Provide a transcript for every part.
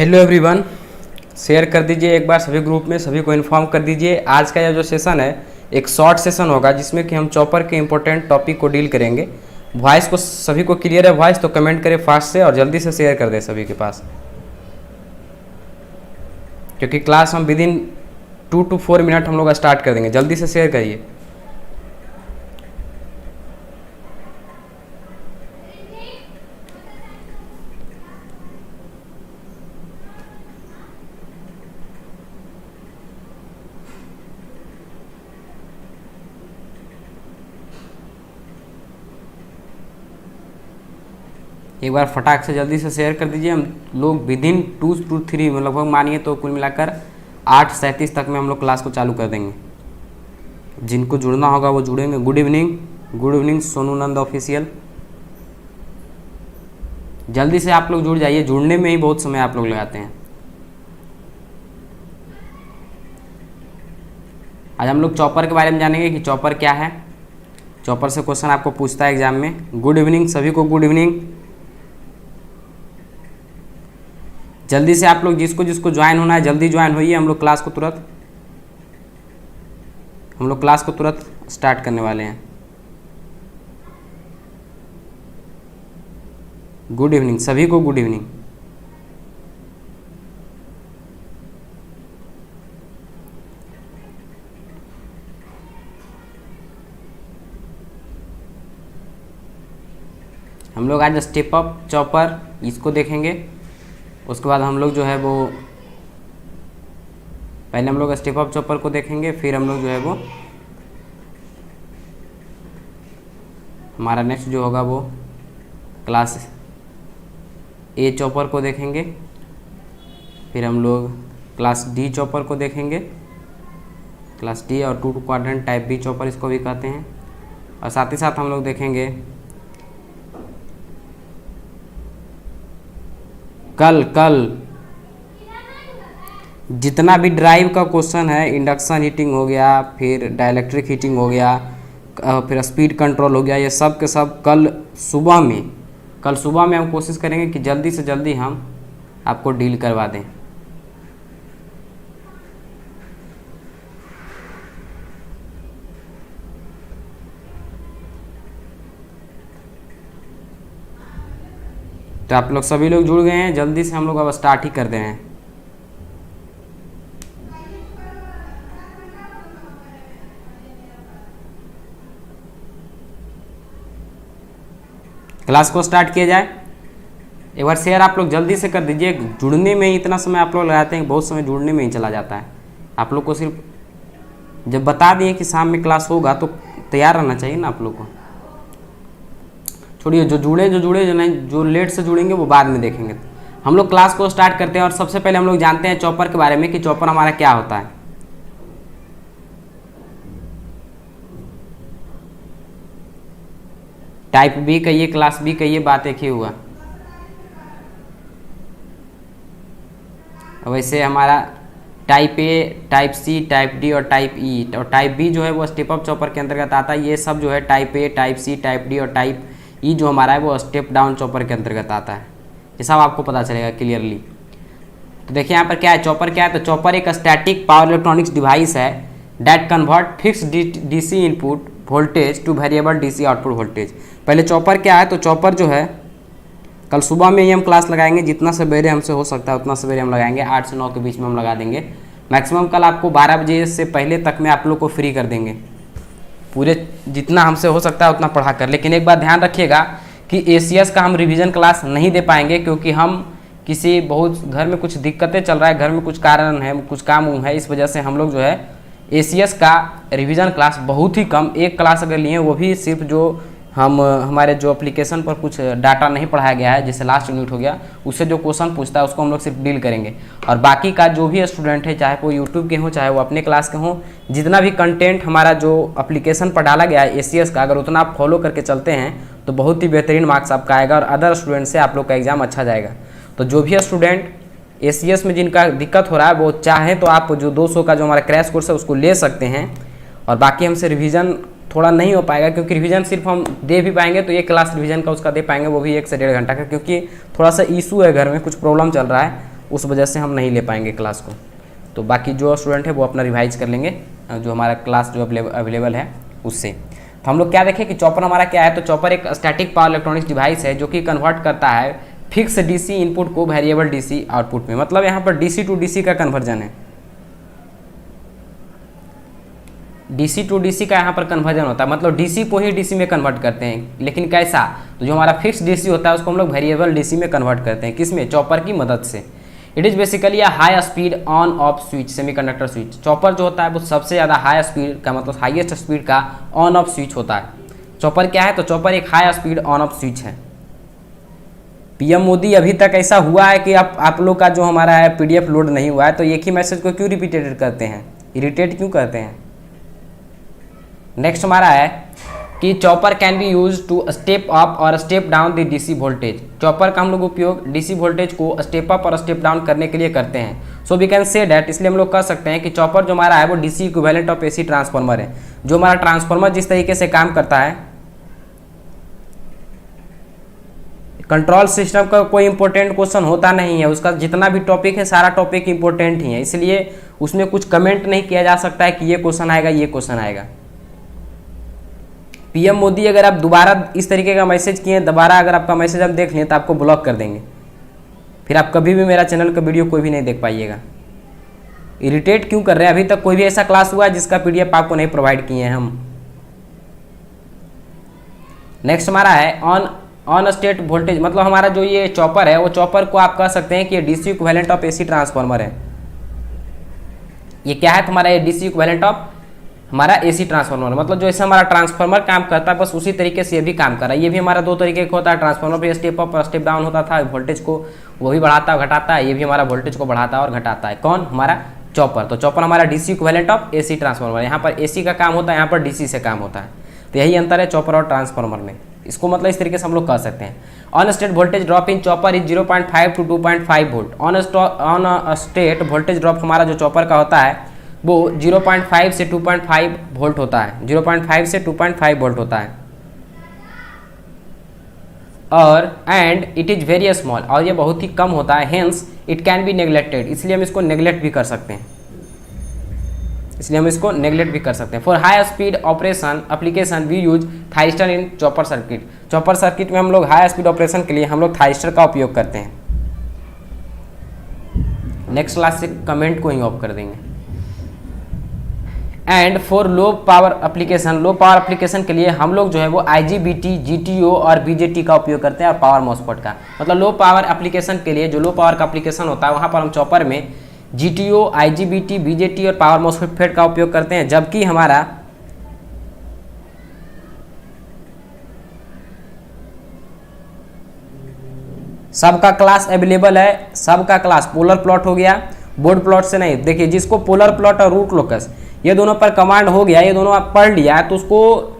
Hello everyone, share कर दीजिए एक बार सभी ग्रुप में, सभी को इन्फॉर्म कर दीजिए। आज का यह जो सेशन है एक शॉर्ट सेशन होगा जिसमें कि हम चॉपर के इंपॉर्टेंट टॉपिक को डील करेंगे। वॉइस को सभी को क्लियर है वॉइस तो कमेंट करें फास्ट से और जल्दी से शेयर कर दें सभी के पास, क्योंकि क्लास हम विदिन 2 to 4 मिनट हम लोग स्टार्ट कर देंगे। जल्दी से शेयर करिए। एक बार फटाक से जल्दी से शेयर कर दीजिए। हम लोग विदिन 2 to 3 में लगभग मानिए तो कुल मिलाकर 8:37 तक में हम लोग क्लास को चालू कर देंगे। जिनको जुड़ना होगा वो जुड़ेंगे। गुड इवनिंग सोनू नंद ऑफिशियल। जल्दी से आप लोग जुड़ जाइए, जुड़ने में ही बहुत समय आप लोग लगाते हैं। आज हम लोग चॉपर के बारे में जानेंगे कि चॉपर क्या है। चॉपर से क्वेश्चन आपको पूछता है एग्जाम में। गुड इवनिंग सभी को, गुड इवनिंग। जल्दी से आप लोग जिसको जिसको ज्वाइन होना है जल्दी ज्वाइन होइए। हम लोग क्लास को तुरंत स्टार्ट करने वाले हैं। गुड इवनिंग सभी को, गुड इवनिंग। हम लोग आज स्टेप अप चॉपर इसको देखेंगे। उसके बाद हम लोग जो है वो पहले हम लोग स्टेप अप चॉपर को देखेंगे, फिर हम लोग जो है वो हमारा नेक्स्ट जो होगा वो क्लास ए चॉपर को देखेंगे, फिर हम लोग क्लास डी चॉपर को देखेंगे। क्लास डी और 2 क्वाड्रेंट टाइप बी चॉपर इसको भी कहते हैं। और साथ ही साथ हम लोग देखेंगे कल जितना भी ड्राइव का क्वेश्चन है, इंडक्शन हीटिंग हो गया, फिर डाइलेक्ट्रिक हीटिंग हो गया, फिर स्पीड कंट्रोल हो गया, ये सब के सब कल सुबह में हम कोशिश करेंगे कि जल्दी से जल्दी हम आपको डील करवा दें। तो आप लोग सभी लोग जुड़ गए हैं। जल्दी से हम लोग अब स्टार्ट ही कर दे रहे हैं। क्लास को स्टार्ट किया जाए। एक बार शेयर आप लोग जल्दी से कर दीजिए। जुड़ने में ही इतना समय आप लोग लगाते हैं, बहुत समय जुड़ने में ही चला जाता है। आप लोग को सिर्फ जब बता दिए कि शाम में क्लास होगा तो तैयार रहना चाहिए ना आप लोग को। छोड़िए, जो जुड़े जो नहीं, जो लेट से जुड़ेंगे वो बाद में देखेंगे। हम लोग क्लास को स्टार्ट करते हैं और सबसे पहले हम लोग जानते हैं चॉपर के बारे में कि चॉपर हमारा क्या होता है। टाइप बी कहिए, क्लास बी कहिए, बात एक ही हुआ। वैसे हमारा type A, type C, type D और टाइप ई। और टाइप बी जो है वो स्टेप अप चॉपर के अंतर्गत आता है। ये सब जो है type A, type C, type D और टाइप ई जो हमारा है वो स्टेप डाउन चॉपर के अंतर्गत आता है। ये सब आपको पता चलेगा क्लियरली। तो देखिए यहाँ पर क्या है, चॉपर क्या है। तो चॉपर एक स्टैटिक पावर इलेक्ट्रॉनिक्स डिवाइस है that convert fixed DC input voltage two variable DC output voltage. पहले चॉपर क्या है, तो चॉपर जो है कल सुबह में ही हम क्लास लगाएंगे। जितना सवेरे हमसे हो सकता है उतना सवेरे हम लगाएंगे। 8 से 9 के बीच में हम लगा देंगे। मैक्सिमम कल आपको 12 बजे से पहले तक में आप लोग को फ्री कर देंगे। पूरे जितना हमसे हो सकता है उतना पढ़ा कर। लेकिन एक बात ध्यान रखिएगा कि एसीएस का हम रिवीजन क्लास नहीं दे पाएंगे, क्योंकि हम किसी बहुत घर में कुछ दिक्कतें चल रहा है, घर में कुछ कारण है, कुछ काम है, इस वजह से हम लोग जो है एसीएस का रिवीजन क्लास बहुत ही कम, एक क्लास अगर लिए वो भी सिर्फ जो हमारे जो एप्लीकेशन पर कुछ डाटा नहीं पढ़ाया गया है, जैसे लास्ट यूनिट हो गया, उससे जो क्वेश्चन पूछता है उसको हम लोग सिर्फ डील करेंगे। और बाकी का जो भी स्टूडेंट है, चाहे वो यूट्यूब के हों चाहे वो अपने क्लास के हों, जितना भी कंटेंट हमारा जो एप्लीकेशन पर डाला गया है एसीएस का, अगर उतना आप फॉलो करके चलते हैं तो बहुत ही बेहतरीन मार्क्स आपका आएगा और अदर स्टूडेंट से आप लोग का एग्जाम अच्छा जाएगा। तो जो भी स्टूडेंट एसीएस में जिनका दिक्कत हो रहा है वो चाहे तो आप जो 200 का जो हमारा क्रैश कोर्स है उसको ले सकते हैं। और बाकी हमसे रिवीजन थोड़ा नहीं हो पाएगा, क्योंकि रिवीजन सिर्फ हम दे भी पाएंगे तो एक क्लास रिवीजन का उसका दे पाएंगे, वो भी 1 से 1.5 घंटा का, क्योंकि थोड़ा सा इशू है, घर में कुछ प्रॉब्लम चल रहा है। उस वजह से हम नहीं ले पाएंगे क्लास को। तो बाकी जो स्टूडेंट है वो अपना रिवाइज कर लेंगे जो हमारा क्लास जो अवेलेबल है उससे। तो हम लोग क्या देखें कि चॉपर हमारा क्या है। तो चॉपर एक स्टैटिक पावर इलेक्ट्रॉनिक्स डिवाइस है जो कि कन्वर्ट करता है फिक्स डीसी इनपुट को वेरिएबल डीसी आउटपुट में। मतलब यहाँ पर डीसी टू डीसी का कन्वर्जन है, डीसी टू डीसी का यहाँ पर कन्वर्जन होता है। मतलब डीसी को ही डीसी में कन्वर्ट करते हैं, लेकिन कैसा? तो जो हमारा फिक्स डीसी होता है उसको हम लोग वेरिएबल डीसी में कन्वर्ट करते हैं। किसमें? चॉपर की मदद से। It is basically a high speed on off switch, semiconductor switch. Chopper जो होता है वो सबसे ज़्यादा हाई स्पीड का, मतलब हाईएस्ट स्पीड का ऑन ऑफ स्विच होता है। चॉपर क्या है? तो चॉपर एक high speed on off switch है। पीएम मोदी अभी तक ऐसा हुआ है कि आप लोग का जो हमारा है पीडीएफ लोड नहीं हुआ है, तो एक ही मैसेज को क्यों रिपीटेड करते हैं, इरिटेट क्यों करते हैं? नेक्स्ट हमारा है कि chopper can be use to step up और step down the DC voltage. Chopper का हम लोग उपयोग डीसी वोल्टेज को स्टेप अप और स्टेप डाउन करने के लिए करते हैं। So we can say that, इसलिए हम लोग कह सकते हैं कि चॉपर जो हमारा है वो DC equivalent of AC transformer है। जो हमारा ट्रांसफार्मर जिस तरीके से काम करता है, कंट्रोल सिस्टम का कोई इंपॉर्टेंट क्वेश्चन होता नहीं है, उसका जितना भी टॉपिक है सारा टॉपिक इंपॉर्टेंट ही है, इसलिए उसमें कुछ कमेंट नहीं किया जा सकता है कि ये क्वेश्चन आएगा, ये क्वेश्चन आएगा। पीएम मोदी अगर आप दोबारा इस तरीके का मैसेज किए, दोबारा अगर आपका मैसेज हम देख लें तो आपको ब्लॉक कर देंगे, फिर आप कभी भी मेरा चैनल का वीडियो कोई भी नहीं देख पाइएगा। इरिटेट क्यों कर रहे हैं? अभी तक कोई भी ऐसा क्लास हुआ है जिसका पीडीएफ आपको नहीं प्रोवाइड किए हैं हम। नेक्स्ट हमारा है ऑन स्टेट वोल्टेज। मतलब हमारा जो ये चॉपर है वो चॉपर को आप कह सकते हैं कि ये DC equivalent of AC transformer है। ये क्या है? तुम्हारा ये डीसी इक्विवेलेंट ऑफ हमारा एसी ट्रांसफार्मर। मतलब जैसे हमारा ट्रांसफार्मर काम करता है बस उसी तरीके से ये भी काम कर रहा है। ये भी हमारा दो तरीके का होता है, ट्रांसफार्मर भी स्टेप अप और स्टेप डाउन होता था, वोल्टेज को वो भी बढ़ाता और घटाता है। ये भी हमारा वोल्टेज को बढ़ाता है और घटाता है। कौन? हमारा चॉपर। तो चॉपर हमारा DC equivalent of AC transformer. यहाँ पर एसी का काम होता है, यहाँ पर डीसी से काम होता है। तो यही अंतर है चॉपर और ट्रांसफार्मर में। इसको मतलब इस तरीके से हम लोग कह सकते हैं। On state voltage drop in chopper is 0.5 to 2.5 volt. On state voltage drop हमारा जो चॉपर का होता है वो 0.5 से 2.5 वोल्ट होता है। 0.5 से 2.5 वोल्ट होता है और and it is very small, और ये बहुत ही कम होता है। Hence it can be neglected, इसलिए हम इसको नेग्लेक्ट भी कर सकते हैं। For high speed operation application we use thyristor in chopper circuit. Chopper circuit में हम लोग हाई स्पीड ऑपरेशन के लिए हम लोग थाइरिस्टर का उपयोग करते हैं। नेक्स्ट क्लास से कमेंट को ही ऑफ कर देंगे। And for low power application के लिए हम लोग जो है वो IGBT, GTO और BJT का उपयोग करते हैं और पावर मॉसफेट का। मतलब लो पावर एप्लीकेशन के लिए, जो लो पावर का एप्लीकेशन होता है वहाँ पर हम चॉपर में GTO, IGBT, BJT और पावर मॉसफेट का उपयोग करते हैं। जबकि हमारा सबका क्लास अवेलेबल है, सबका क्लास पोलर प्लॉट हो गया, बोर्ड प्लॉट से नहीं। देखिए जिसको पोलर प्लॉट और रूट लोकस ये दोनों पर कमांड हो गया, ये दोनों आप पढ़ लिया, तो उसको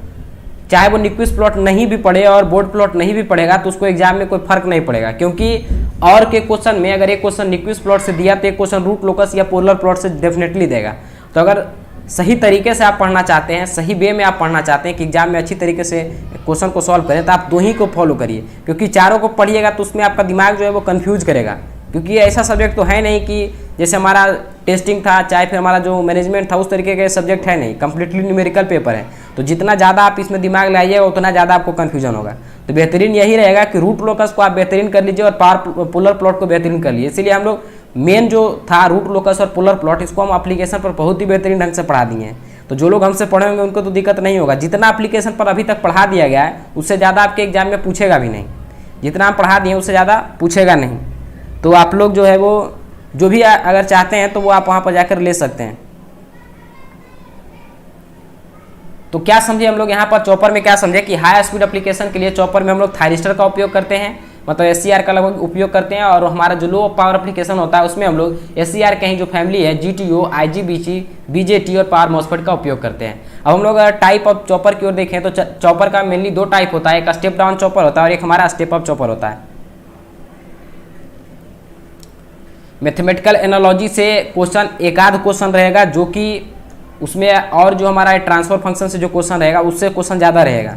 चाहे वो न्यूक्विस्ट प्लॉट नहीं भी पढ़े और बोर्ड प्लॉट नहीं भी पढ़ेगा तो उसको एग्जाम में कोई फर्क नहीं पड़ेगा। क्योंकि और के क्वेश्चन में अगर एक क्वेश्चन न्यूक्विस्ट प्लॉट से दिया तो एक क्वेश्चन रूट लोकस या पोलर प्लॉट से डेफिनेटली देगा। तो अगर सही तरीके से आप पढ़ना चाहते हैं, सही वे में आप पढ़ना चाहते हैं कि एग्जाम में अच्छी तरीके से क्वेश्चन को सॉल्व करें, तो आप दो ही को फॉलो करिए। क्योंकि चारों को पढ़िएगा तो उसमें आपका दिमाग जो है वो कन्फ्यूज करेगा। क्योंकि ऐसा सब्जेक्ट तो है नहीं कि जैसे हमारा टेस्टिंग था, चाहे फिर हमारा जो मैनेजमेंट था, उस तरीके का सब्जेक्ट है नहीं, कंप्लीटली न्यूमेरिकल पेपर है। तो जितना ज़्यादा आप इसमें दिमाग लाइएगा उतना ज़्यादा आपको कन्फ्यूजन होगा। तो बेहतरीन यही रहेगा कि रूट लोकस को आप बेहतरीन कर लीजिए और पावर पोलर प्लॉट को बेहतरीन कर लीजिए। इसीलिए हम लोग मेन जो था रूट लोकस और पोलर प्लॉट, इसको हम एप्लीकेशन पर बहुत ही बेहतरीन ढंग से पढ़ा दिए हैं। तो जो लोग हमसे पढ़े होंगे उनको तो दिक्कत नहीं होगा। जितना एप्लीकेशन पर अभी तक पढ़ा दिया गया है उससे ज़्यादा आपके एग्जाम में पूछेगा भी नहीं। जितना हम पढ़ा दिए उससे ज़्यादा पूछेगा नहीं। तो आप लोग जो है वो जो भी अगर चाहते हैं तो वो आप वहाँ पर जाकर ले सकते हैं। तो क्या समझे हम लोग यहाँ पर चॉपर में, क्या समझे कि हाई स्पीड एप्लीकेशन के लिए चॉपर में हम लोग थाइरिस्टर का उपयोग करते हैं, मतलब SCR का लगभग उपयोग करते हैं। और हमारा जो लो पावर एप्लीकेशन होता है उसमें हम लोग SCR के ही जो फैमिली है GTO, IGBT, BJT और पावर मॉसफेट का उपयोग करते हैं। अब हम लोग अगर टाइप ऑफ चॉपर की ओर देखें तो चॉपर का मेनली दो टाइप होता है, एक स्टेप डाउन चॉपर होता है और एक हमारा स्टेप अप चॉपर होता है। मैथमेटिकल एनालॉजी से क्वेश्चन एक आध क्वेश्चन रहेगा जो कि उसमें, और जो हमारा ट्रांसफर फंक्शन से जो क्वेश्चन रहेगा उससे क्वेश्चन ज़्यादा रहेगा।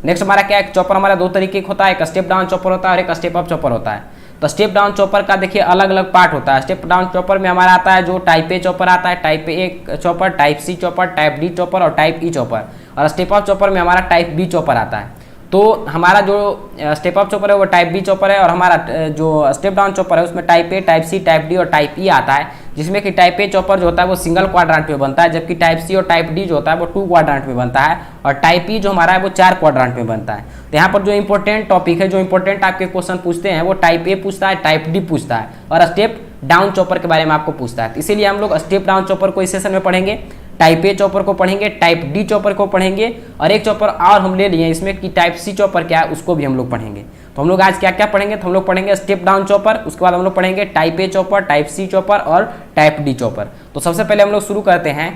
नेक्स्ट हमारा क्या है, चॉपर हमारा दो तरीके का होता है, एक स्टेप डाउन चॉपर होता है और एक स्टेप अप चॉपर होता है। तो स्टेप डाउन चॉपर का देखिए अलग अलग पार्ट होता है। स्टेप डाउन चॉपर में हमारा आता है जो टाइप ए चॉपर आता है, type A chopper, type C chopper, type D chopper और टाइप ई चॉपर। और स्टेप अप चॉपर में हमारा टाइप बी चॉपर आता है। तो हमारा जो स्टेप अप चॉपर है वो टाइप बी चॉपर है, और हमारा जो स्टेप डाउन चॉपर है उसमें type A, type C, type D और टाइप ई आता है, जिसमें कि टाइप ए चॉपर जो होता है वो सिंगल क्वाड्रेंट में बनता है, जबकि टाइप सी और टाइप डी जो होता है वो 2 क्वाड्रेंट में बनता है, और टाइप ई जो हमारा है वो 4 क्वाड्रेंट में बनता है। तो यहाँ पर जो इंपॉर्टेंट टॉपिक है, जो इंपॉर्टेंट आपके क्वेश्चन पूछते हैं वो टाइप ए पूछता है, टाइप डी पूछता है, और स्टेप डाउन चॉपर के बारे में आपको पूछता है। इसीलिए हम लोग स्टेप डाउन चॉपर को इस सेशन में पढ़ेंगे, टाइप ए चॉपर को पढ़ेंगे, टाइप डी चॉपर को पढ़ेंगे, और एक चॉपर और हम ले लिए इसमें कि टाइप सी चॉपर क्या है उसको भी हम लोग पढ़ेंगे। तो हम लोग आज क्या क्या पढ़ेंगे, तो हम लोग पढ़ेंगे स्टेप डाउन चॉपर, उसके बाद हम लोग पढ़ेंगे type A chopper, type C chopper और टाइप डी चॉपर। तो सबसे पहले हम लोग शुरू करते हैं।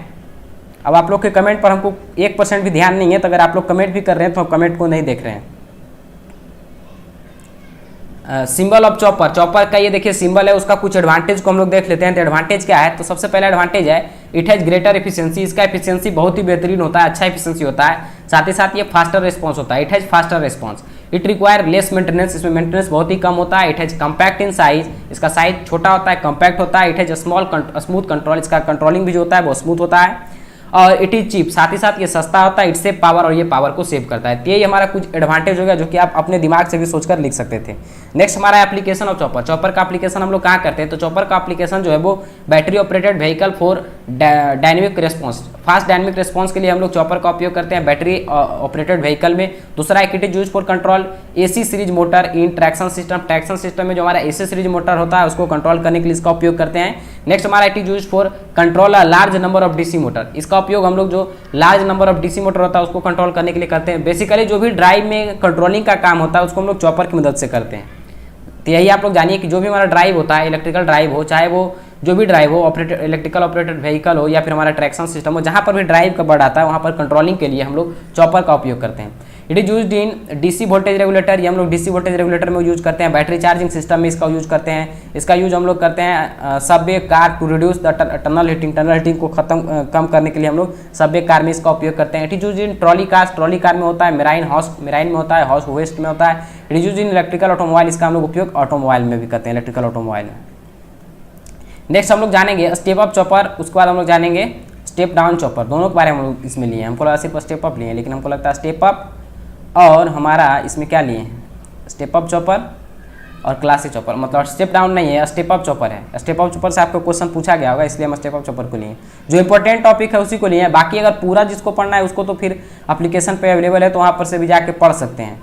अब आप लोग के कमेंट पर हमको 1% भी ध्यान नहीं है, तो अगर आप लोग कमेंट भी कर रहे हैं तो हम कमेंट को नहीं देख रहे हैं। सिंबल ऑफ चॉपर, चॉपर का ये देखिए सिंबल है, उसका कुछ एडवांटेज को हम लोग देख लेते हैं। तो एडवांटेज क्या है, तो सबसे पहला एडवांटेज है इट हैज ग्रेटर एफिशिएंसी, इसका एफिशिएंसी बहुत ही बेहतरीन होता है, अच्छा एफिशिएंसी होता है। साथ ही साथ ये फास्टर रिस्पॉन्स होता है, it has faster response. It require less maintenance, इसमें मेंटेनेंस बहुत ही कम होता है। It has compact in size, इसका साइज छोटा होता है, कम्पैक्ट होता है। इट हैज स्मूथ कंट्रोल, इसका कंट्रोलिंग भी जो होता है वो स्मूथ होता है। और इट इज चीप, साथ ही साथ ये सस्ता होता है। इट सेव पावर, और ये पावर को सेव करता है। तो ये हमारा कुछ एडवांटेज हो गया जो कि आप अपने दिमाग से भी सोचकर लिख सकते थे। नेक्स्ट हमारा एप्लीकेशन ऑफ चॉपर, चॉपर का एप्लीकेशन हम लोग कहाँ करते हैं, तो चॉपर का एप्लीकेशन जो है वो battery operated vehicle for dynamic response, fast dynamic response के लिए हम लोग चॉपर का उपयोग करते हैं बैटरी ऑपरेटेड व्हीकल में। दूसरा it is use for control AC series motor in traction system, traction system में जो हमारा एसी सीरीज मोटर होता है उसको कंट्रोल करने के लिए इसका उपयोग करते हैं। नेक्स्ट हमारा it is use for control a large number of DC motor, इसका उपयोग हम लोग जो large number of DC motor होता है उसको कंट्रोल करने के लिए करते हैं। बेसिकली जो भी ड्राइव में कंट्रोलिंग का काम होता है उसको हम लोग चॉपर की मदद से करते हैं। तो यही आप लोग जानिए कि जो भी हमारा ड्राइव होता है, इलेक्ट्रिकल ड्राइव हो, चाहे वो जो भी ड्राइव हो, ऑपरेटेड इलेक्ट्रिकल ऑपरेटेड व्हीकल हो या फिर हमारा ट्रैक्शन सिस्टम हो, जहाँ पर भी ड्राइव का वर्ड आता है वहाँ पर कंट्रोलिंग के लिए हम लोग चॉपर का उपयोग करते हैं। It is used in DC voltage regulator, ये हम लोग डीसी वोल्टेज रेगुलेटर में यूज करते हैं। बैटरी चार्जिंग सिस्टम में इसका यूज करते हैं। इसका यूज हम लोग करते हैं subway car to reduce the tunnel heating को कम करने के लिए हम लोग सबवे कार में इसका उपयोग करते हैं। It is use in trolley car में होता है, मेराइन में होता है, हाउस वेस्ट में होता है। It is use in electrical automobile, इसका हम लोग उपयोग ऑटोमोबाइल में भी करते हैं, इलेक्ट्रिकल ऑटोमोबाइल में। नेक्स्ट हम लोग जानेंगे स्टेप अप चॉपर, उसके बाद हम लोग जानेंगे स्टेप डाउन चॉपर। दोनों के बारे में हम लोग इसमें लिए हैं। हमको लगा सिर्फ स्टेप अप लिए हैं, लेकिन हमको लगता है स्टेप अप और हमारा इसमें क्या लिए हैं, स्टेप अप चॉपर और क्लासिक चॉपर, मतलब स्टेप डाउन नहीं है, स्टेप अप चॉपर है। स्टेप अप चॉपर से आपको क्वेश्चन पूछा गया होगा, इसलिए हम स्टेप अप चॉपर को लिए। जो इंपॉर्टेंट टॉपिक है उसी को लिए हैं। बाकी अगर पूरा जिसको पढ़ना है उसको तो फिर एप्लीकेशन पे अवेलेबल है, तो वहाँ पर से भी जाके पढ़ सकते हैं।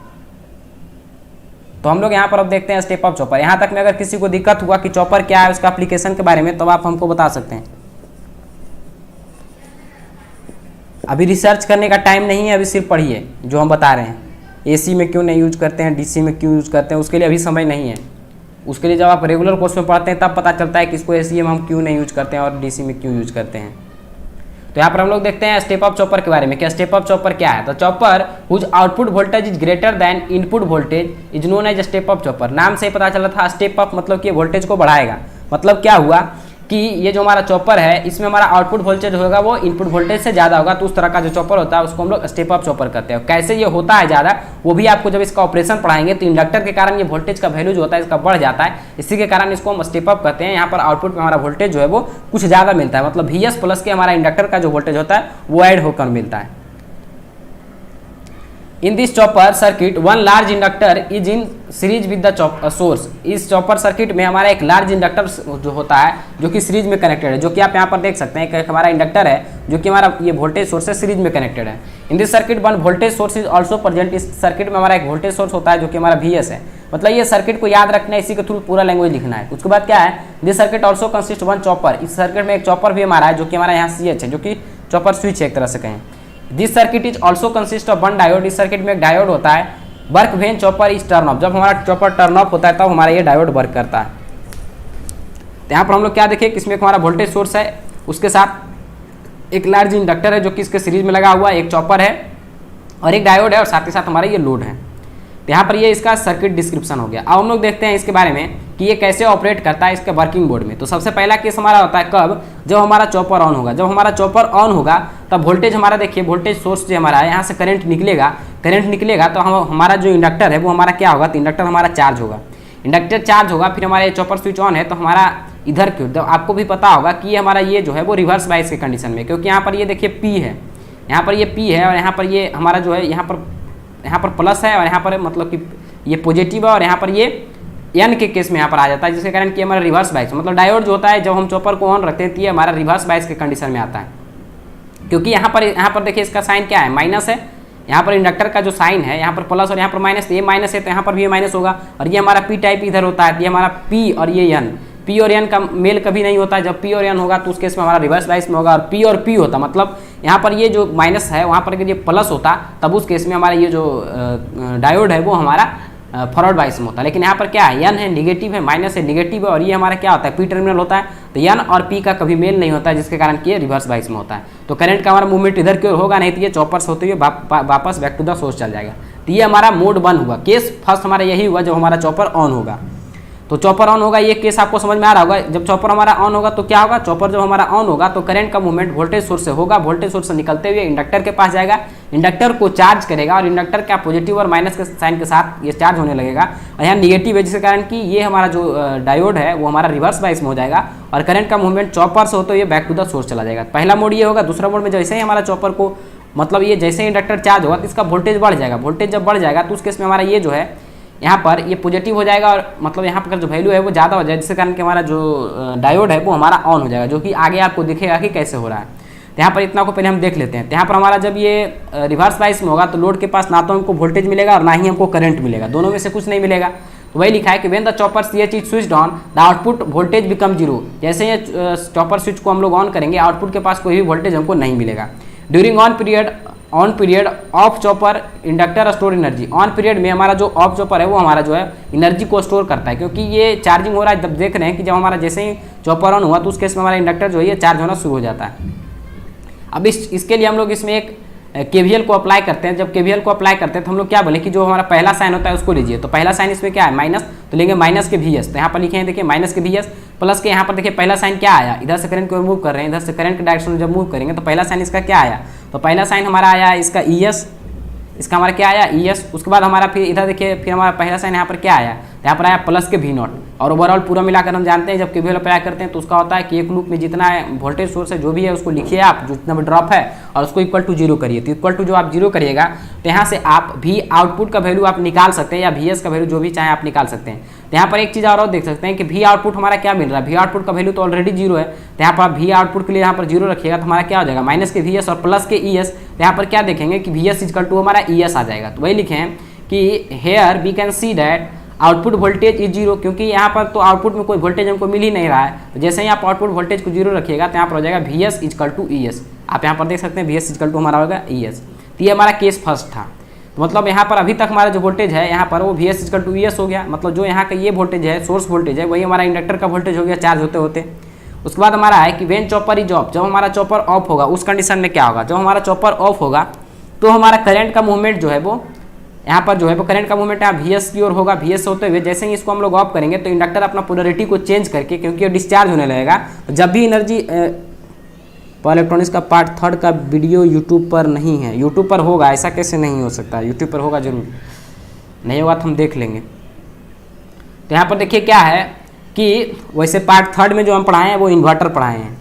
तो हम लोग यहाँ पर अब देखते हैं स्टेप अप चॉपर। यहाँ तक में अगर किसी को दिक्कत हुआ कि चॉपर क्या है, उसका एप्लीकेशन के बारे में, तो आप हमको बता सकते हैं। अभी रिसर्च करने का टाइम नहीं है, अभी सिर्फ पढ़िए जो हम बता रहे हैं। एसी में क्यों नहीं यूज करते हैं, डीसी में क्यों यूज करते हैं, उसके लिए अभी समय नहीं है। उसके लिए जब आप रेगुलर कोर्स में पढ़ते हैं तब पता चलता है कि इसको एसी में हम क्यों नहीं यूज करते हैं और डीसी में क्यों यूज करते हैं। तो यहाँ पर हम लोग देखते हैं स्टेप अप चॉपर के बारे में। क्या स्टेप अप चॉपर क्या है, तो chopper whose output voltage is greater than input voltage is known as step up chopper. नाम से ही पता चला था स्टेप अप मतलब कि वोल्टेज को बढ़ाएगा। मतलब क्या हुआ कि ये जो हमारा चॉपर है इसमें हमारा आउटपुट वोल्टेज होगा वो इनपुट वोल्टेज से ज़्यादा होगा, तो उस तरह का जो चॉपर होता है उसको हम लोग स्टेप अप चॉपर करते हैं। कैसे ये होता है ज़्यादा, वो भी आपको जब इसका ऑपरेशन पढ़ाएंगे। तो इंडक्टर के कारण ये वोल्टेज का वैल्यू जो होता है इसका बढ़ जाता है, इसी के कारण इसको हम स्टेप अप करते हैं। यहाँ पर आउटपुट में हमारा वोल्टेज जो है वो कुछ ज़्यादा मिलता है, मतलब VS प्लस के हमारा इंडक्टर का जो वोल्टेज होता है वो ऐड होकर मिलता है। In this chopper circuit one large inductor is in series with the source. इस चॉपर सर्किट में हमारा एक लार्ज इंडक्टर जो होता है जो कि सीरीज में कनेक्टेड है, जो कि आप यहाँ पर देख सकते हैं कि हमारा इंडक्टर है जो कि हमारा ये वोल्टेज सोर्स है सीरीज में कनेक्टेड है। In this circuit one voltage source is also present. इस सर्किट में हमारा एक वोल्टेज सोर्स होता है जो कि हमारा VS है। मतलब ये सर्किट को याद रखना है, इसी के थ्रू पूरा लैंग्वेज लिखना है। उसके बाद क्या है, this circuit also consist one chopper. इस सर्किट में एक चॉपर भी हमारा है जो कि हमारा यहाँ CH है, जो कि चॉपर स्विच है एक तरह से कहें। This circuit is also consist of one diode. इस सर्किट में एक डायोड होता है। Work when chopper is turn off. जब हमारा चॉपर टर्न ऑफ होता है तब हमारा ये डायोड वर्क करता है। तो यहाँ पर हम लोग क्या देखें कि इसमें हमारा वोल्टेज सोर्स है, उसके साथ एक लार्ज इंडक्टर है जो कि इसके सीरीज में लगा हुआ है, एक चॉपर है और एक डायोड है, और साथ ही साथ हमारा ये लोड है। तो यहाँ पर ये इसका सर्किट डिस्क्रिप्शन हो गया। अब हम लोग देखते हैं इसके बारे में कि ये कैसे ऑपरेट करता है इसके वर्किंग बोर्ड में। तो सबसे पहला केस हमारा होता है कब, जब हमारा चॉपर ऑन होगा। जब हमारा चॉपर ऑन होगा तब वोल्टेज हमारा देखिए, वोल्टेज सोर्स जो हमारा है यहाँ से करंट निकलेगा तो हमारा जो इंडक्टर है वो हमारा क्या होगा, तो इंडक्टर हमारा चार्ज होगा। इंडक्टर चार्ज होगा, फिर हमारा ये चॉपर स्विच ऑन है, तो हमारा इधर क्यों, तो आपको भी पता होगा कि ये हमारा ये जो है वो रिवर्स बायस के कंडीशन में, क्योंकि यहाँ पर ये देखिए P है, यहाँ पर ये P है और यहाँ पर ये हमारा जो है यहाँ पर प्लस है और यहाँ पर मतलब कि ये पॉजिटिव है और यहाँ पर ये एन के केस में यहाँ पर आ जाता है, जिसके कारण कि हमारा रिवर्स बायस, मतलब डायोड जो होता है जब हम चॉपर को ऑन रखते हैं तो ये हमारा रिवर्स बायस के कंडीशन में आता है। क्योंकि यहाँ पर देखिए इसका साइन क्या है, माइनस है, यहाँ पर इंडक्टर का जो साइन है यहाँ पर प्लस और यहाँ पर माइनस, ये माइनस है तो यहाँ पर भी ये माइनस होगा, और ये हमारा P टाइप इधर होता है, ये हमारा P और ये N, P और N का मेल कभी नहीं होता है। जब P और N होगा तो उस केस में हमारा रिवर्स बायस में होगा, और P और P होता मतलब यहाँ पर ये जो माइनस है वहाँ पर अगर ये प्लस होता तब उस केस में हमारा ये जो डायोड है वो हमारा फॉरवर्ड बायस में होता है। लेकिन यहाँ पर क्या है, N है निगेटिव है, माइनस है निगेटिव है, और ये हमारा क्या होता है P टर्मिनल होता है, तो N और P का कभी मेल नहीं होता है, जिसके कारण कि ये रिवर्स बायस में होता है। तो करंट का हमारा मूवमेंट इधर की ओर होगा, नहीं तो ये चॉपर से होते हुए वापस बैक टू द सोर्स चल जाएगा। तो ये हमारा मोड 1 हुआ, केस फर्स्ट हमारा यही हुआ जब हमारा चॉपर ऑन होगा। तो चॉपर ऑन होगा, ये केस आपको समझ में आ रहा होगा। जब चॉपर हमारा ऑन होगा तो क्या होगा, चॉपर जब हमारा ऑन होगा तो करंट का मूवमेंट वोल्टेज सोर्स से होगा, वोल्टेज सोर्स से निकलते हुए इंडक्टर के पास जाएगा, इंडक्टर को चार्ज करेगा और इंडक्टर का पॉजिटिव और माइनस के साइन के साथ ये चार्ज होने लगेगा, और यहाँ निगेटिव है, जिसके कारण कि ये हमारा जो डायोड है वो हमारा रिवर्स बायस में हो जाएगा और करंट का मूवमेंट चॉपर से होते हुए बैक टू द सोर्स चला जाएगा। पहला मोड ये होगा। दूसरा मोड में जैसे ही हमारा चॉपर को मतलब ये जैसे ही इंडक्टर चार्ज होगा तो इसका वोल्टेज बढ़ जाएगा, वोल्टेज जब बढ़ जाएगा तो उस केस में हमारा ये जो है यहाँ पर ये पॉजिटिव हो जाएगा और मतलब यहाँ पर जो वैल्यू है वो ज़्यादा हो जाएगा, जिसके कारण कि हमारा जो डायोड है वो हमारा ऑन हो जाएगा, जो कि आगे आपको दिखेगा कि कैसे हो रहा है। तो यहाँ पर इतना को पहले हम देख लेते हैं। तो यहाँ पर हमारा जब ये रिवर्स बायस में होगा तो लोड के पास ना तो हमको वोल्टेज मिलेगा और ना ही हमको करंट मिलेगा, दोनों में से कुछ नहीं मिलेगा। तो वही लिखा है कि when the chopper CH is switched on the output voltage become zero. जैसे ये चॉपर स्विच को हम लोग ऑन करेंगे, आउटपुट के पास कोई भी वोल्टेज हमको नहीं मिलेगा। During on period of chopper inductor store energy. On period में हमारा जो ऑफ चॉपर है वो हमारा जो है एनर्जी को स्टोर करता है, क्योंकि ये चार्जिंग हो रहा है। जब देख रहे हैं कि जब हमारा जैसे ही चॉपर ऑन हुआ तो उस केस में हमारा इंडक्टर जो है ये चार्ज होना शुरू हो जाता है। अब इसके लिए हम लोग इसमें एक KVL को अप्लाई करते हैं। जब KVL को अप्लाई करते हैं तो हम लोग क्या बोले कि जो हमारा पहला साइन होता है उसको लीजिए। तो पहला साइन इसमें क्या है, माइनस, तो लेंगे माइनस के VS। तो यहाँ पर लिखे हैं देखिए माइनस के VS प्लस के यहाँ पर देखिए पहला साइन क्या आया, इधर से करंट को मूव कर रहे हैं, इधर से करंट के डायरेक्शन में जब मूव करेंगे तो पहला साइन इसका क्या आया, तो पहला साइन हमारा आया इसका ES, इसका हमारा क्या आया ES। उसके बाद हमारा फिर इधर देखिए फिर हमारा पहला साइन यहाँ पर क्या आया, यहाँ पर आया प्लस के V0। और ओवरऑल पूरा मिलाकर हम जानते हैं जब KVL अप्लाई करते हैं तो उसका होता है कि एक लूप में जितना वोल्टेज सोर्स है जो भी है उसको लिखिए आप, जितना भी ड्रॉप है, और उसको इक्वल टू जीरो करिए। तो इक्वल टू जो आप जीरो करिएगा तो यहाँ से आप V आउटपुट का वैल्यू आप निकाल सकते हैं या VS का वैल्यू जो भी चाहे आप निकाल सकते हैं। तो यहाँ पर एक चीज़ और देख सकते हैं कि V आउटपुट हमारा क्या मिल रहा है, V आउटपुट का वैल्यू तो ऑलरेडी जीरो है। तो यहाँ पर आप V आउटपुट के लिए यहाँ पर जीरो रखिएगा तो हमारा क्या हो जाएगा, माइनस के VS और प्लस के ES। तो यहाँ पर क्या देखेंगे कि VS इक्वल टू हमारा ES आ जाएगा। तो वही लिखे हैं कि here we can see that output voltage is zero, क्योंकि यहाँ पर तो आउटपुट में कोई वोल्टेज हमको मिल ही नहीं रहा है। तो जैसे ही आप आउटपुट वोल्टेज को जीरो रखिएगा तो यहाँ पर हो जाएगा VS इक्वल टू ES। आप यहाँ पर देख सकते हैं VS इक्वल टू हमारा होगा ES। तो ये हमारा केस फर्स्ट था। तो मतलब यहाँ पर अभी तक हमारा जो वोल्टेज है यहाँ पर वो VS इक्वल टू ES हो गया, मतलब जो यहाँ का ये वोल्टेज है सोर्स वोल्टेज है वही हमारा इंडक्टर का वोल्टेज हो गया चार्ज होते होते। उसके बाद हमारा है कि व्हेन चॉपर इज ऑफ, जब हमारा चॉपर ऑफ होगा उस कंडीशन में क्या होगा, जब हमारा चॉपर ऑफ होगा तो हमारा करंट का मूवमेंट जो है वो यहाँ पर जो है वो करंट का मूवमेंट यहाँ VS की ओर होगा। VS होते हुए जैसे ही इसको हम लोग ऑफ करेंगे तो इंडक्टर अपना पोलरिटी को चेंज करके, क्योंकि ये डिस्चार्ज होने लगेगा, तो जब भी एनर्जी पावर इलेक्ट्रॉनिक्स का पार्ट 3 का वीडियो यूट्यूब पर नहीं है, यूट्यूब पर होगा, ऐसा कैसे नहीं हो सकता, यूट्यूब पर होगा जरूर, नहीं होगा तो हम देख लेंगे। तो यहाँ पर देखिए क्या है कि वैसे पार्ट 3 में जो हम पढ़ाए हैं वो इन्वर्टर पढ़ाए हैं।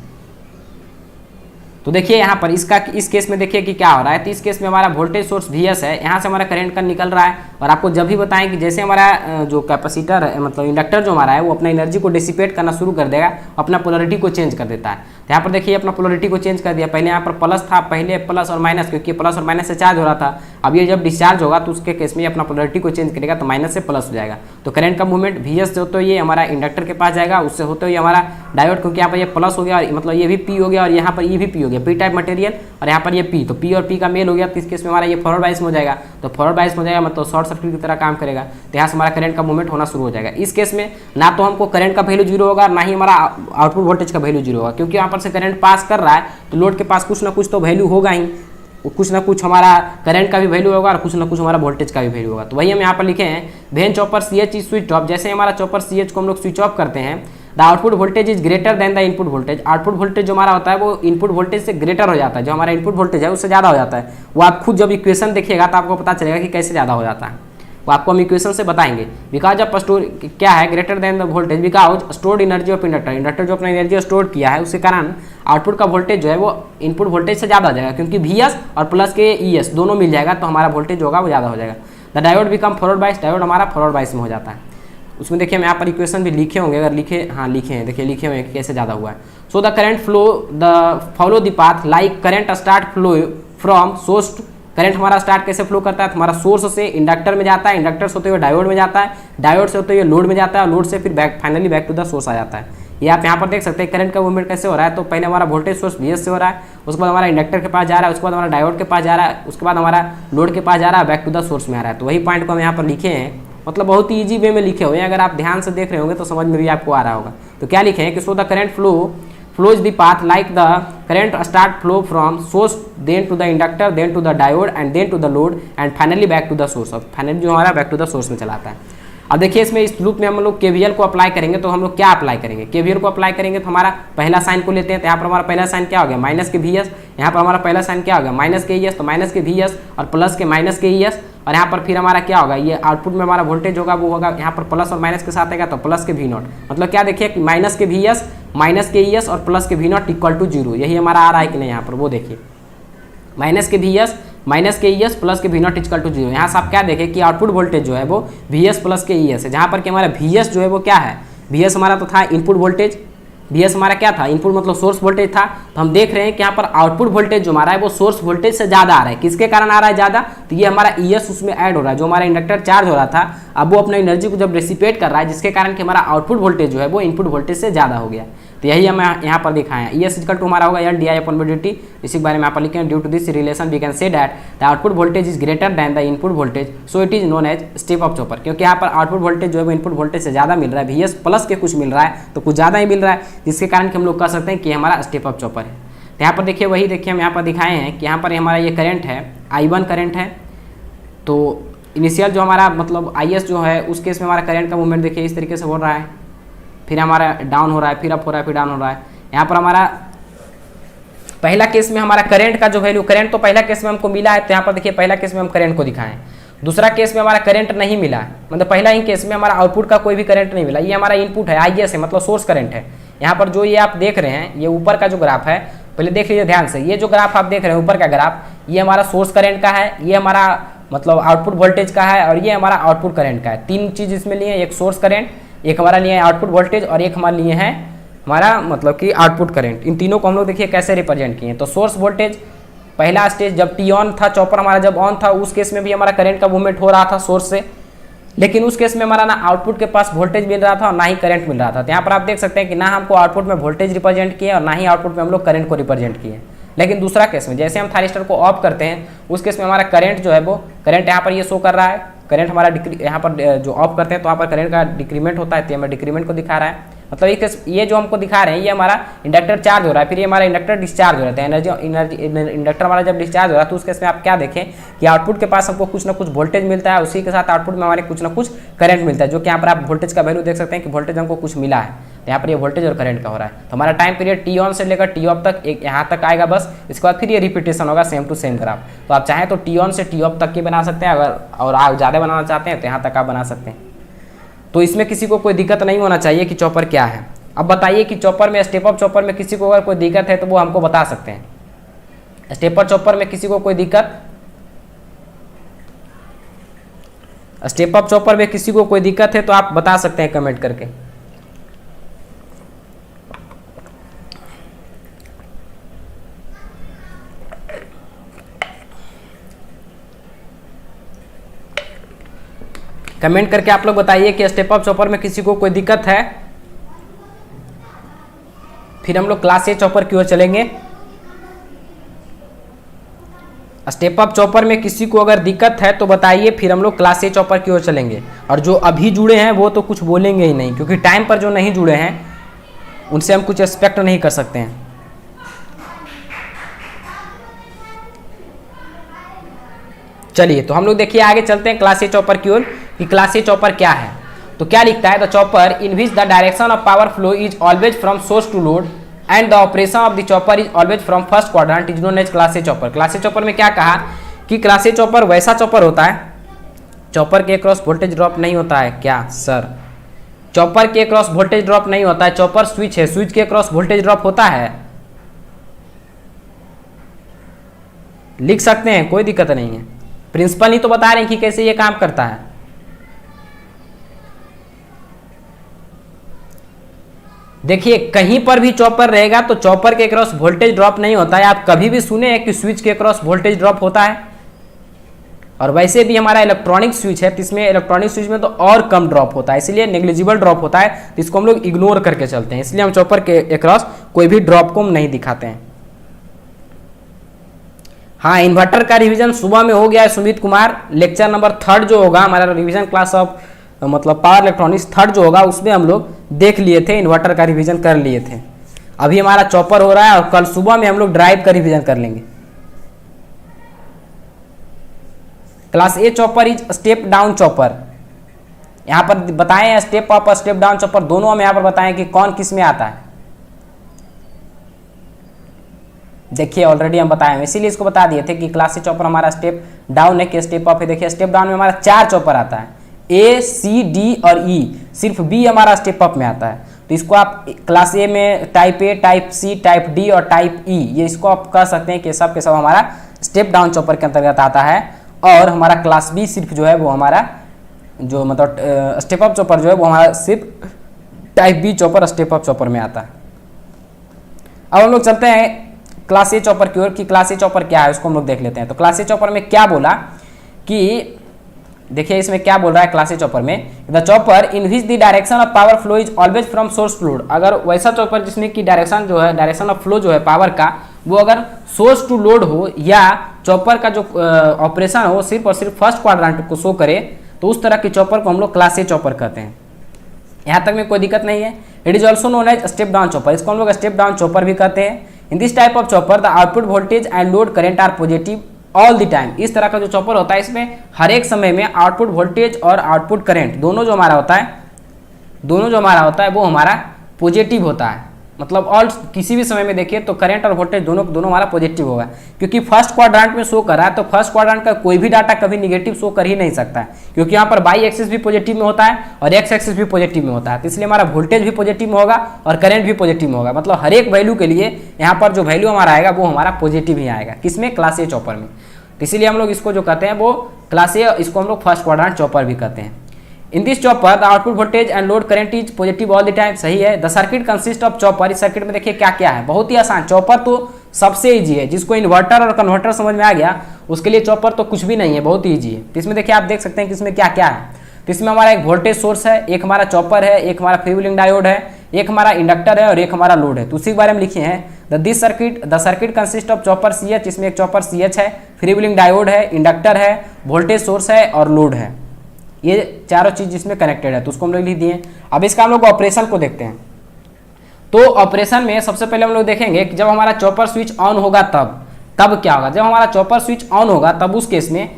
तो देखिए यहाँ पर इस केस में देखिए कि क्या हो रहा है। तो इस केस में हमारा वोल्टेज सोर्स VS है, यहाँ से हमारा करंट का निकल रहा है, और आपको जब भी बताएं कि जैसे हमारा जो कैपेसिटर है मतलब इंडक्टर जो हमारा है वो अपना एनर्जी को डिसिपेट करना शुरू कर देगा, अपना पोलरिटी को चेंज कर देता है। तो यहाँ पर देखिए अपना पोलरिटी को चेंज कर दिया। पहले यहाँ पर प्लस था, पहले प्लस और माइनस, क्योंकि प्लस और माइनस से चार्ज हो रहा था। अब ये जब डिस्चार्ज होगा तो उसके केस में अपना पोलरिटी को चेंज करेगा, तो माइनस से प्लस हो जाएगा। तो करंट का मूवमेंट VS से होते हुए ये हमारा इंडक्टर के पास जाएगा, उससे होते हुए हमारा डायोड, क्योंकि यहाँ पर ये प्लस हो गया और मतलब ये भी P हो गया और यहाँ पर ये भी P हो गया, P टाइप मटेरियल, और यहाँ पर ये P, तो P और P का मेल हो गया। तो इस केस में हमारा ये फॉरवर्ड बायस में हो जाएगा। तो फॉरवर्ड बायस में हो जाएगा मतलब शॉर्ट सर्किट की तरह काम करेगा। तो यहाँ से हमारा करंट का मूवमेंट होना शुरू हो जाएगा। इस केस में ना तो हमको करंट का वैल्यू जीरो होगा, ना ही हमारा आउटपुट वोल्टेज का वैल्यू जीरो होगा, क्योंकि यहाँ पर से करंट पास कर रहा है तो लोड के पास कुछ ना कुछ तो वैल्यू होगा ही, कुछ ना कुछ हमारा करंट का भी वैल्यू होगा और कुछ ना कुछ हमारा वोल्टेज का भी वैल्यू होगा। तो वही हम यहाँ पर लिखे हैं when chopper CH is switch off, जैसे हमारा चॉपर CH को हम लोग स्विच ऑफ करते हैं, the output voltage is greater then the input voltage. Output voltage जो हमारा होता है वो इनपुट वोल्टेज से ग्रेटर हो जाता है, जो हमारा इनपुट वोल्टेज है उससे ज़्यादा हो जाता है। वो आप खुद जब इक्वेशन देखिएगा तो आपको पता चलेगा कि कैसे ज़्यादा हो जाता है। वो आपको हम इक्वेशन से बताएंगे। बिकॉज ऑफ स्टोर क्या है, greater than the voltage because stored energy of inductor, inductor जो अपना एनर्जी स्टोर किया है उसके कारण आउटपुट का वोल्टेज जो है वो इनपुट वोल्टेज से ज़्यादा हो जाएगा, क्योंकि Vs और प्लस के ES दोनों मिल जाएगा तो हमारा वोल्टेज होगा वो ज़्यादा हो जाएगा। द डायोड बिकम फॉरवर्ड बाइस, डायोड हमारा फॉरवर्ड बाइस में हो जाता है। उसमें देखिए हम यहाँ पर इक्वेशन भी लिखे होंगे, अगर लिखे, हाँ लिखे हैं, देखिए लिखे हुए हैं कैसे ज़्यादा हुआ है। So the current flow the follow the path like current start flow from source to, current हमारा स्टार्ट कैसे फ्लो करता है, हमारा सोर्स से इंडक्टर में जाता है, इंडक्टर से होते हुए डायोड में जाता है, डायोड से होते हुए लोड में जाता है, लोड से फिर finally back to the source आ जाता है। ये आप यहाँ पर देख सकते हैं करंट का मूवमेंट कैसे हो रहा है। तो पहले हमारा वोल्टेज सोर्स Vs से हो रहा है, उसके बाद हमारा इंडक्टर के पास जा रहा है, उसके बाद हमारा डायोड के पास जा रहा है, उसके बाद हमारा लोड के पास जा रहा है, बैक टू द सोर्स में आ रहा है। तो वही पॉइंट को हम यहाँ पर लिखे हैं, मतलब बहुत ही ईजी वे में लिखे हुए हैं, अगर आप ध्यान से देख रहे होंगे तो समझ में भी आपको आ रहा होगा। तो क्या लिखे हैं कि सो the current flows the path like the current start flow from source then to the inductor then to the diode and then to the load and finally back to the source, अब finally जो हमारा back to the source में चलाता है। अब देखिए इसमें इस लूप में हम लोग KVL को अप्लाई करेंगे, तो हम लोग क्या अप्लाई करेंगे, KVL को अप्लाई करेंगे तो हमारा पहला साइन को लेते हैं, तो यहाँ पर हमारा पहला साइन क्या हो गया, माइनस के VS, यहाँ पर हमारा पहला साइन क्या होगा, माइनस के ES, तो माइनस के VS और प्लस के माइनस के ES, और यहाँ पर फिर हमारा क्या होगा, ये आउटपुट में हमारा वोल्टेज होगा वो होगा यहाँ पर प्लस और माइनस के साथ आएगा तो प्लस के V0, मतलब क्या देखिए कि माइनस के VS माइनस के ES और प्लस के V0 इक्वल टू 0, यही हमारा आ रहा है कि नहीं यहाँ पर, वो देखिए माइनस के VS माइनस के ES प्लस के V0 इक्वल टू 0। यहाँ से आप क्या देखें कि आउटपुट वोल्टेज जो है वो VS प्लस के ES है, जहाँ पर कि हमारा VS जो है वो क्या है, VS हमारा तो था इनपुट वोल्टेज, VS हमारा क्या था, इनपुट मतलब सोर्स वोल्टेज था। तो हम देख रहे हैं कि यहाँ पर आउटपुट वोल्टेज जो हमारा है वो सोर्स वोल्टेज से ज़्यादा आ रहा है, किसके कारण आ रहा है ज़्यादा, तो ये हमारा ES उसमें ऐड हो रहा है, जो हमारा इंडक्टर चार्ज हो रहा था अब वो अपना एनर्जी को जब डिसिपेट कर रहा है, जिसके कारण कि हमारा आउटपुट वोल्टेज जो है वो इनपुट वोल्टेज से ज़्यादा हो गया। तो यही हम यहाँ पर दिखाए हैं, ES इक्वल टू हमारा होगा L/dI/dt, इसी के बारे में यहाँ पर लिखे हैं, due to this relation we can say that the output voltage is greater than the input voltage, so it is known as step up chopper, क्योंकि यहाँ पर आउटपुट वोल्टेज जो है वो इनपुट वोल्टेज से ज़्यादा मिल रहा है, VS प्लस के कुछ मिल रहा है तो कुछ ज़्यादा ही मिल रहा है, जिसके कारण कि हम लोग कह सकते हैं कि हमारा स्टेप अप चॉपर है। तो यहाँ पर देखिए वही देखिए हम यहाँ पर दिखाए हैं कि यहाँ पर हमारा ये करंट है I1 करंट है, तो इनिशियल जो हमारा मतलब IS जो है उस केस में हमारा करंट का मूवमेंट देखिए इस तरीके से हो रहा है, फिर हमारा डाउन हो रहा है, फिर अप हो रहा है, फिर डाउन हो रहा है। यहाँ पर हमारा पहला केस में हमारा करंट का जो वैल्यू, करंट तो पहला केस में हमको मिला है, तो यहाँ पर देखिए पहला केस में हम करंट को दिखाएं, दूसरा केस में हमारा करंट नहीं मिला, मतलब पहला ही केस में हमारा आउटपुट का कोई भी करंट नहीं मिला, ये हमारा इनपुट है IS है, मतलब सोर्स करंट है। यहाँ पर जो ये आप देख रहे हैं ये ऊपर का जो ग्राफ है, पहले देख लीजिए ध्यान से, ये जो ग्राफ आप देख रहे हैं ऊपर का ग्राफ, ये हमारा सोर्स करंट का है, ये हमारा मतलब आउटपुट वोल्टेज का है, और ये हमारा आउटपुट करंट का है। तीन चीज़ इसमें लिए, एक सोर्स करंट, एक हमारा लिए आउटपुट वोल्टेज, और एक हमारे लिए है हमारा मतलब कि आउटपुट करंट। इन तीनों को हम लोग देखिए कैसे रिप्रेजेंट किए। तो सोर्स वोल्टेज पहला स्टेज जब T ऑन था, चॉपर हमारा जब ऑन था, उस केस में भी हमारा करंट का मूवमेंट हो रहा था सोर्स से, लेकिन उस केस में हमारा ना आउटपुट के पास वोल्टेज मिल रहा था और ना ही करंट मिल रहा था। तो यहाँ पर आप देख सकते हैं कि ना हमको आउटपुट में वोल्टेज रिप्रेजेंट किए और ना ही आउटपुट में हम लोग करंट को रिप्रेजेंट किए। लेकिन दूसरा केस में जैसे हम थायरिस्टर को ऑफ करते हैं, उस केस में हमारा करंट जो है वो करंट यहाँ पर ये शो कर रहा है, करंट हमारा यहाँ पर जो ऑफ करते हैं तो वहाँ पर करंट का डिक्रीमेंट होता है, तो हमें डिक्रीमेंट को दिखा रहा है। मतलब ये जो हमको दिखा रहे हैं ये हमारा इंडक्टर चार्ज हो रहा है, फिर ये हमारा इंडक्टर डिस्चार्ज हो रहा है। एनर्जी इंडक्टर हमारा जब डिस्चार्ज हो रहा है तो उस केस में आप क्या देखें कि आउटपुट के पास हमको कुछ ना कुछ वोल्टेज मिलता है, उसी के साथ आउटपुट में हमारे कुछ ना कुछ करंट मिलता है, जो कि यहाँ पर आप वोल्टेज का वैल्यू देख सकते हैं कि वोल्टेज हमको कुछ मिला है। तो यहाँ पर ये वोल्टेज और करंट का हो रहा है। तो हमारा टाइम पीरियड T ऑन से लेकर T ऑफ तक एक यहाँ तक आएगा बस, इसके बाद फिर ये रिपीटेशन होगा सेम टू सेम ग्राफ। तो आप चाहें तो T ऑन से T ऑफ तक की बना सकते हैं, अगर और आप ज़्यादा बनाना चाहते हैं तो यहाँ तक आप बना सकते हैं। तो इसमें किसी को कोई दिक्कत नहीं होना चाहिए कि चॉपर क्या है। अब बताइए कि चॉपर में, स्टेप अप चॉपर में किसी को अगर कोई दिक्कत है तो वो हमको बता सकते हैं। स्टेपर चॉपर में किसी को कोई दिक्कत, स्टेप अप चॉपर में किसी को कोई दिक्कत है तो आप बता सकते हैं कमेंट करके। कमेंट करके आप लोग बताइए कि स्टेप अप चॉपर में किसी को कोई दिक्कत है। फिर हम लोग क्लास ए चॉपर की ओर चलेंगे। स्टेप अप चॉपर में किसी को अगर दिक्कत है तो बताइए, फिर हम लोग क्लास ए चॉपर की ओर चलेंगे। और जो अभी जुड़े हैं वो तो कुछ बोलेंगे ही नहीं, क्योंकि टाइम पर जो नहीं जुड़े हैं उनसे हम कुछ एक्सपेक्ट नहीं कर सकते हैं। चलिए तो हम लोग देखिए आगे चलते हैं क्लास ए चॉपर की ओर कि क्लास ए चॉपर क्या है। तो क्या लिखता है, the chopper in which the direction of power flow is always from source to load and the operation of the chopper is always from first quadrant is known as class A chopper. Class A chopper में क्या कहा कि class A chopper वैसा chopper होता है, chopper के cross voltage drop नहीं होता है क्या सर? चॉपर के क्रॉस वोल्टेज ड्रॉप नहीं होता है, चॉपर स्विच है, स्विच के क्रॉस वोल्टेज ड्रॉप होता है। लिख सकते हैं, कोई दिक्कत नहीं है। प्रिंसिपल ही तो बता रहे हैं कि कैसे ये काम करता है। देखिए कहीं पर भी चॉपर रहेगा तो चॉपर के क्रॉस वोल्टेज ड्रॉप नहीं होता है। आप कभी भी सुने हैं कि स्विच के क्रॉस वोल्टेज ड्रॉप होता है? और वैसे भी हमारा इलेक्ट्रॉनिक स्विच है तो इसमें इलेक्ट्रॉनिक स्विच में तो और कम ड्रॉप होता है, इसलिए नेग्लिजिबल ड्रॉप होता है, तो इसको हम लोग इग्नोर करके चलते हैं। इसलिए हम चॉपर के अक्रॉस कोई भी ड्रॉप को हम नहीं दिखाते हैं। हाँ, इन्वर्टर का रिवीजन सुबह में हो गया है सुमित कुमार। लेक्चर नंबर 3 जो होगा हमारा रिवीजन क्लास ऑफ मतलब पावर इलेक्ट्रॉनिक्स 3 जो होगा उसमें हम लोग देख लिए थे, इन्वर्टर का रिवीजन कर लिए थे। अभी हमारा चॉपर हो रहा है और कल सुबह में हम लोग ड्राइव का रिवीजन कर लेंगे। Class A chopper is step down chopper. यहाँ पर बताएं स्टेप अप और स्टेप डाउन चॉपर दोनों हम यहाँ पर बताएं कि कौन किस में आता है। देखिए ऑलरेडी हम बताए हैं, इसीलिए इसको बता दिए थे कि क्लास ए चॉपर हमारा स्टेप डाउन है कि स्टेप अप है। देखिए स्टेप डाउन में हमारा 4 चॉपर आता है, ए सी डी और ई, सिर्फ बी हमारा स्टेप अप में आता है। तो इसको आप क्लास ए में type A, type C, type D और टाइप ई, ये इसको आप कह सकते हैं कि सब के सब हमारा स्टेप डाउन चॉपर के अंतर्गत आता है। और हमारा क्लास बी सिर्फ जो है वो हमारा जो मतलब स्टेप अप चॉपर जो है वो हमारा सिर्फ type B chopper step up chopper में आता है। अब हम लोग चलते हैं क्लास ए चॉपर की ओर कि क्लास ए चॉपर क्या है उसको हम लोग देख लेते हैं। तो क्लास ए चॉपर में क्या बोला कि देखिए इसमें क्या बोल रहा है क्लास ए चॉपर में, the chopper in which the direction of power flow is always from source to load. अगर वैसा चॉपर जिसमें की डायरेक्शन जो है, डायरेक्शन ऑफ फ्लो जो है पावर का, वो अगर सोर्स टू लोड हो या चॉपर का जो ऑपरेशन हो सिर्फ और सिर्फ फर्स्ट क्वाड्रेंट को शो करे, तो उस तरह की चॉपर को हम लोग क्लास ए चॉपर कहते हैं। यहाँ तक में कोई दिक्कत नहीं है। It is also known as step down chopper, इसको हम लोग स्टेप डाउन चॉपर भी कहते हैं। In this type of chopper the output voltage and load current are positive all the time. इस तरह का जो चॉपर होता है इसमें हर एक समय में आउटपुट वोल्टेज और आउटपुट करंट दोनों जो हमारा होता है वो हमारा पॉजिटिव होता है। मतलब ऑल किसी भी समय में देखिए तो करंट और वोल्टेज दोनों हमारा पॉजिटिव होगा, क्योंकि फर्स्ट क्वाड्रेंट में शो कर रहा है तो फर्स्ट क्वाड्रेंट का कोई भी डाटा कभी निगेटिव शो कर ही नहीं सकता है, क्योंकि यहाँ पर बाई एक्सिस भी पॉजिटिव में होता है और एक्स एक्सिस भी पॉजिटिव में होता है। तो इसलिए हमारा वोल्टेज भी पॉजिटिव में होगा और करंट भी पॉजिटिव में होगा। मतलब हर एक वैल्यू के लिए यहाँ पर जो वैल्यू हमारा आएगा वो हमारा पॉजिटिव ही आएगा। किसमें? क्लास ए चॉपर में। तो इसीलिए हम लोग इसको जो कहते हैं वो क्लास ए, इसको हम लोग फर्स्ट क्वाड्रेंट चॉपर भी कहते हैं। In this chopper the output voltage and load current is positive all the time. सही है। The circuit consist of chopper. इस सर्किट में देखिए क्या क्या है, बहुत ही आसान। चॉपर तो सबसे ईजी है, जिसको इन्वर्टर और कन्वर्टर समझ में आ गया उसके लिए चॉपर तो कुछ भी नहीं है, बहुत ही ईजी है। तो इसमें देखिए आप देख सकते हैं कि इसमें क्या क्या है। तो इसमें हमारा एक वोल्टेज सोर्स है, एक हमारा चॉपर है, एक हमारा फ्रीव्हीलिंग डायोड है, एक हमारा इंडक्टर है और एक हमारा लोड है। तो उसी के बारे में लिखे हैं the circuit consist of chopper C H, इसमें एक चॉपर सी एच है, फ्रीव्हीलिंग डायोड है, इंडक्टर है, वोल्टेज सोर्स है और लोड है। ये चारों चीज इसमें कनेक्टेड है, तो उसको हम लोग लिख दिए। अब इसका हम लोग ऑपरेशन को देखते हैं। तो ऑपरेशन में सबसे पहले हम लोग देखेंगे कि जब हमारा चॉपर स्विच ऑन होगा तब क्या होगा। जब हमारा चॉपर स्विच ऑन होगा तब उस केस में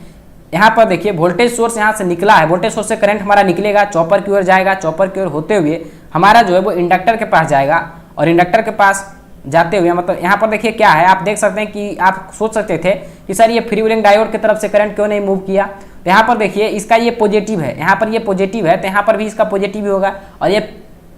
यहाँ पर देखिए वोल्टेज सोर्स यहाँ से निकला है, वोल्टेज सोर्स से करंट हमारा निकलेगा, चॉपर की ओर जाएगा, चॉपर की ओर होते हुए हमारा जो है वो इंडक्टर के पास जाएगा और इंडक्टर के पास जाते हुए मतलब यहाँ पर देखिए क्या है, आप देख सकते हैं कि आप सोच सकते थे कि सर ये फ्रीव्हीलिंग डायोड की तरफ से करंट क्यों नहीं मूव किया। तो यहाँ पर देखिए इसका ये पॉजिटिव है, यहाँ पर ये पॉजिटिव है, तो यहाँ पर भी इसका पॉजिटिव ही होगा। और ये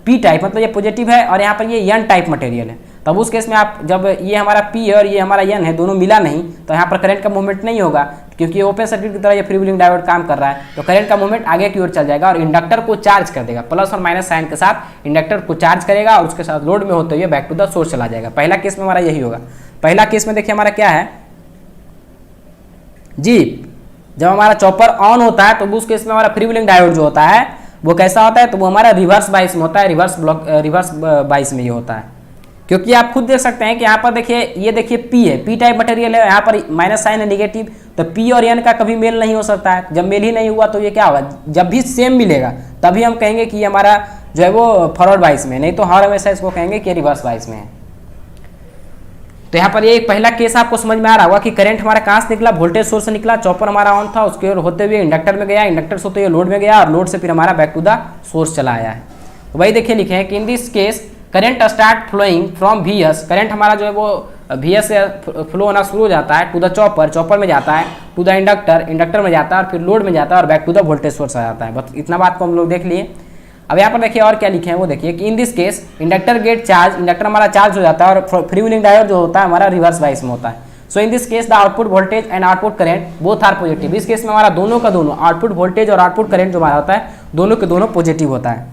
पी टाइप मतलब ये पॉजिटिव है और यहाँ पर ये एन टाइप मटेरियल है। तब उस केस में आप जब ये हमारा पी है और ये हमारा एन है, दोनों मिला नहीं, तो यहाँ पर करंट का मूवमेंट नहीं होगा, क्योंकि ये ओपन सर्किट की तरह ये फ्रीव्हीलिंग डायोड काम कर रहा है। तो करंट का मूवमेंट आगे की ओर चल जाएगा और इंडक्टर को चार्ज कर देगा, प्लस और माइनस साइन के साथ इंडक्टर को चार्ज करेगा और उसके साथ लोड में होते हुए बैक टू द सोर्स चला जाएगा। पहला केस में हमारा यही होगा। पहला केस में देखिए हमारा क्या है जी, जब हमारा चॉपर ऑन होता है तो उस केस में हमारा फ्रीव्हीलिंग डायोड जो होता है वो कैसा होता है, तो वो हमारा रिवर्स बाइस में होता है, रिवर्स बाइस में ये होता है। क्योंकि आप खुद देख सकते हैं कि यहाँ पर देखिए ये देखिए पी है, पी टाइप मटेरियल है, यहाँ पर माइनस साइन है निगेटिव, तो पी और एन का कभी मेल नहीं हो सकता है। जब मेल ही नहीं हुआ तो ये क्या होगा, जब भी सेम मिलेगा तभी हम कहेंगे कि हमारा जो है वो फॉरवर्ड बाइस में, नहीं तो हर हमेशा इसको कहेंगे कि रिवर्स बाइस में है। तो यहाँ पर ये पहला केस आपको समझ में आ रहा होगा कि करंट हमारा कहाँ से निकला, वोल्टेज सोर्स से निकला, चॉपर हमारा ऑन था, उसके होते हुए इंडक्टर में गया, इंडक्टर से होते हुए लोड में गया और लोड से फिर हमारा बैक टू द सोर्स चला आया है। तो वही देखिए लिखे हैं कि in this case current start flowing from V S. Current हमारा जो है वो VS से फ्लो होना शुरू हो जाता है टू द चॉपर, चॉपर में जाता है टू द इंडक्टर, इंडक्टर में जाता है और फिर लोड में जाता है और back to the voltage source आ जाता है। बस इतना बात को हम लोग देख लिए। अब यहाँ पर देखिए और क्या लिखे हैं वो देखिए कि in this case inductor get charge, inductor हमारा चार्ज हो जाता है और फ्री व्हीलिंग डायोड जो होता है हमारा रिवर्स बाइस में होता है। So in this case the output voltage and output current both are positive. इस केस में हमारा दोनों का दोनों आउटपुट वोल्टेज और आउटपुट करंट जो हमारा होता है दोनों के दोनों पॉजिटिव होता है।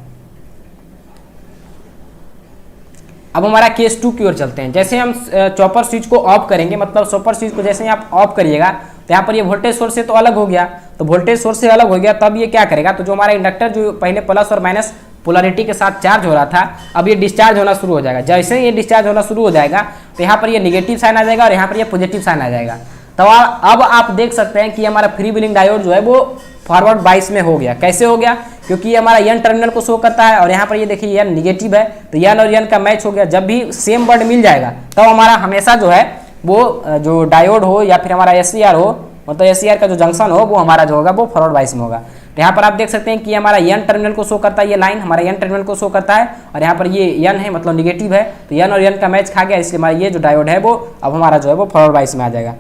अब हमारा केस 2 की ओर चलते हैं। जैसे हम चॉपर स्विच को ऑफ करेंगे, मतलब चॉपर स्विच को जैसे ही आप ऑफ करिएगा तो यहाँ पर ये वोल्टेज सोर्स से तो अलग हो गया, तो वोल्टेज सोर्स से अलग हो गया, तब ये क्या करेगा, तो जो हमारा इंडक्टर जो पहले प्लस और माइनस पोलरिटी के साथ चार्ज हो रहा था अब ये डिस्चार्ज होना शुरू हो जाएगा। जैसे ही ये डिस्चार्ज होना शुरू हो जाएगा तो यहाँ पर ये निगेटिव साइन आ जाएगा और यहाँ पर ये पॉजिटिव साइन आ जाएगा। तो अब आप देख सकते हैं कि हमारा फ्री व्हीलिंग डायोड जो है वो फॉरवर्ड बाइस में हो गया। कैसे हो गया, क्योंकि ये हमारा एन टर्मिनल को शो करता है और यहाँ पर ये देखिए एन निगेटिव है, तो एन और एन का मैच हो गया। जब भी सेम वर्ड मिल जाएगा तब हमारा हमेशा जो है वो जो डायोड हो या फिर हमारा SCR हो, मतलब SCR का जो जंक्शन हो वो हमारा जो होगा वो फॉरवर्ड बाइस में होगा। तो यहाँ पर आप देख सकते हैं कि हमारा एन टर्मिनल को शो करता है, ये लाइन हमारा एन टर्मिनल को शो करता है और यहाँ पर ये एन है मतलब निगेटिव है, तो एन और एन का मैच खा गया, इसलिए हमारा ये जो डायोड है वो अब हमारा जो है वो फॉरवर्ड बाइस में आ जाएगा।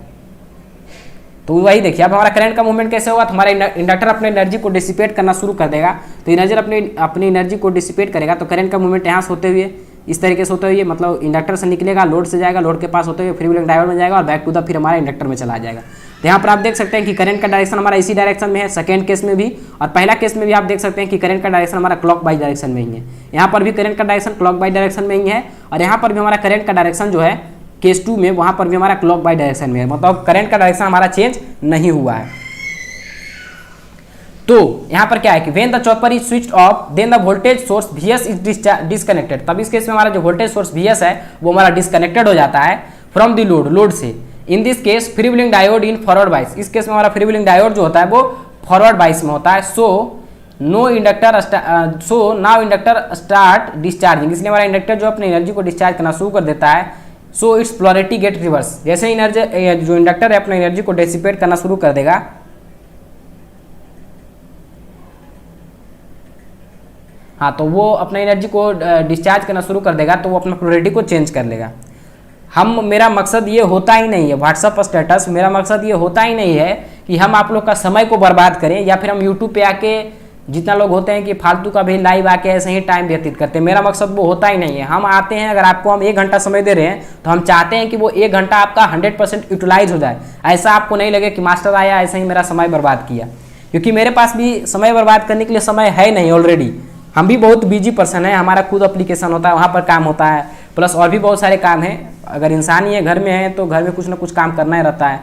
तो वही देखिए अब हमारा करंट का मूवमेंट कैसे होगा, तो हमारा इंडक्टर अपने एनर्जी को डिसिपेट करना शुरू कर देगा। तो इनर्जर अपनी एनर्जी को डिसिपेट करेगा तो करंट का मूवमेंट यहाँ से होते हुए इस तरीके से होते हुए मतलब इंडक्टर से निकलेगा, लोड से जाएगा, लोड के पास होते हुए फ्री व्हीलिंग डायोड में जाएगा और बैक टू द फिर हमारा इंडक्टर में चला जाएगा। तो यहाँ पर आप देख सकते हैं कि करंट का डायरेक्शन हमारा इसी डायरेक्शन में है, सेकेंड केस में भी और पहला केस में भी आप देख सकते हैं कि करंट का डायरेक्शन हमारा क्लॉक वाइज डायरेक्शन में ही है। यहाँ पर भी करंट का डायरेक्शन क्लॉक वाइज डायरेक्शन में ही है और यहाँ पर भी हमारा करंट का डायरेक्शन जो है केस 2 में वहाँ पर भी हमारा क्लॉक वाइज डायरेक्शन में है, मतलब करंट का डायरेक्शन हमारा चेंज नहीं हुआ है। तो यहाँ पर क्या है कि when the chopper is switched off then the voltage source VS is disconnected. तब इस केस में हमारा जो वोल्टेज सोर्स VS है वो हमारा डिस्कनेक्टेड हो जाता है फ्रॉम द लोड, लोड से। इन this case free wheeling diode in forward बाइस, इस केस में हमारा फ्री व्हीलिंग डायोड जो होता है वो फॉरवर्ड बाइस में होता है। So now inductor start discharging, इसलिए हमारा इंडक्टर जो अपनी एनर्जी को डिस्चार्ज करना शुरू कर देता है। So its polarity get reverse, जैसे एनर्जी जो इंडक्टर है अपनी एनर्जी को डिसिपेट करना शुरू कर देगा, हाँ तो वो अपना एनर्जी को डिस्चार्ज करना शुरू कर देगा तो वो अपना पोलरिटी को चेंज कर लेगा। मेरा मकसद ये होता ही नहीं है व्हाट्सअप स्टेटस, मेरा मकसद ये होता ही नहीं है कि हम आप लोग का समय को बर्बाद करें या फिर हम यूट्यूब पे आके जितना लोग होते हैं कि फालतू का भी लाइव आके ऐसे ही टाइम व्यतीत करते हैं, मेरा मकसद वो होता ही नहीं है। हम आते हैं, अगर आपको हम 1 घंटा समय दे रहे हैं तो हम चाहते हैं कि वो 1 घंटा आपका 100% यूटिलाइज हो जाए। ऐसा आपको नहीं लगे कि मास्टर आया ऐसे ही मेरा समय बर्बाद किया, क्योंकि मेरे पास भी समय बर्बाद करने के लिए समय है नहीं ऑलरेडी। हम भी बहुत बिजी पर्सन है, हमारा खुद एप्लीकेशन होता है, वहाँ पर काम होता है, प्लस और भी बहुत सारे काम हैं। अगर इंसान ही है घर में है तो घर में कुछ ना कुछ काम करना ही रहता है,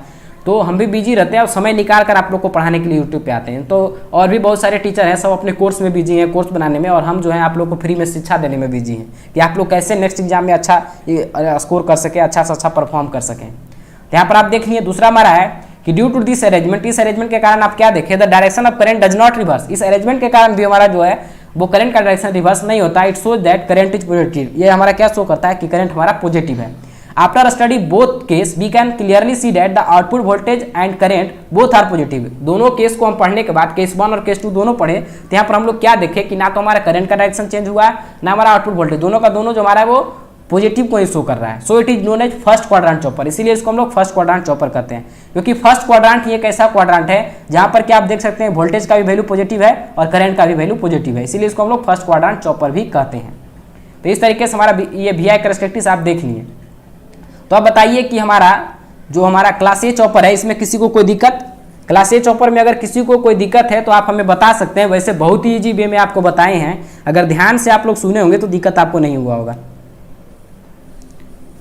तो हम भी बिजी रहते हैं और समय निकाल कर आप लोग को पढ़ाने के लिए यूट्यूब पे आते हैं। तो और भी बहुत सारे टीचर हैं, सब अपने कोर्स में बिजी हैं, कोर्स बनाने में, और हम जो है आप लोग को फ्री में शिक्षा देने में बिजी हैं कि आप लोग कैसे नेक्स्ट एग्जाम में अच्छा स्कोर कर सकें, अच्छा से अच्छा परफॉर्म कर सकें। तो यहाँ पर आप देख लीजिए दूसरा हमारा है कि ड्यू टू दिस अरेंजमेंट, इस अरेंजमेंट के कारण आप क्या देखें, the direction of current does not reverse. इस अरेंजमेंट के कारण भी हमारा जो है वो करंट का डायरेक्शन रिवर्स नहीं होता। It shows that current is positive, ये हमारा क्या शो करता है कि करंट हमारा पॉजिटिव है। After study both case we can clearly see that the output voltage and current both are positive. दोनों केस को हम पढ़ने के बाद केस 1 और केस 2 दोनों पढ़े तो यहाँ पर हम लोग क्या देखें कि ना तो हमारा करंट का डायरेक्शन चेंज हुआ है ना हमारा आउटपुट वोल्टेज, दोनों का दोनों जो हमारा है वो पॉजिटिव को ही शो कर रहा है। So it is known as first quadrant chopper, इसीलिए इसको हम लोग फर्स्ट क्वाड्रेंट चॉपर कहते हैं, क्योंकि फर्स्ट क्वाड्रेंट ये एक ऐसा क्वाड्रेंट है जहां पर क्या आप देख सकते हैं वोल्टेज का भी वैल्यू पॉजिटिव है और करंट का भी वैल्यू पॉजिटिव है, इसीलिए इसको हम लोग फर्स्ट क्वाड्रेंट चॉपर भी कहते हैं। तो इस तरीके से हमारा ये VI कैरेक्टरिस्टिक्स आप देख लिए। तो अब बताइए कि हमारा जो हमारा क्लास ए चॉपर है इसमें किसी को कोई दिक्कत, क्लास ए चॉपर में अगर किसी को कोई दिक्कत है तो आप हमें बता सकते हैं। वैसे बहुत ही ईजी वे में आपको बताए हैं, अगर ध्यान से आप लोग सुने होंगे तो दिक्कत आपको नहीं हुआ होगा।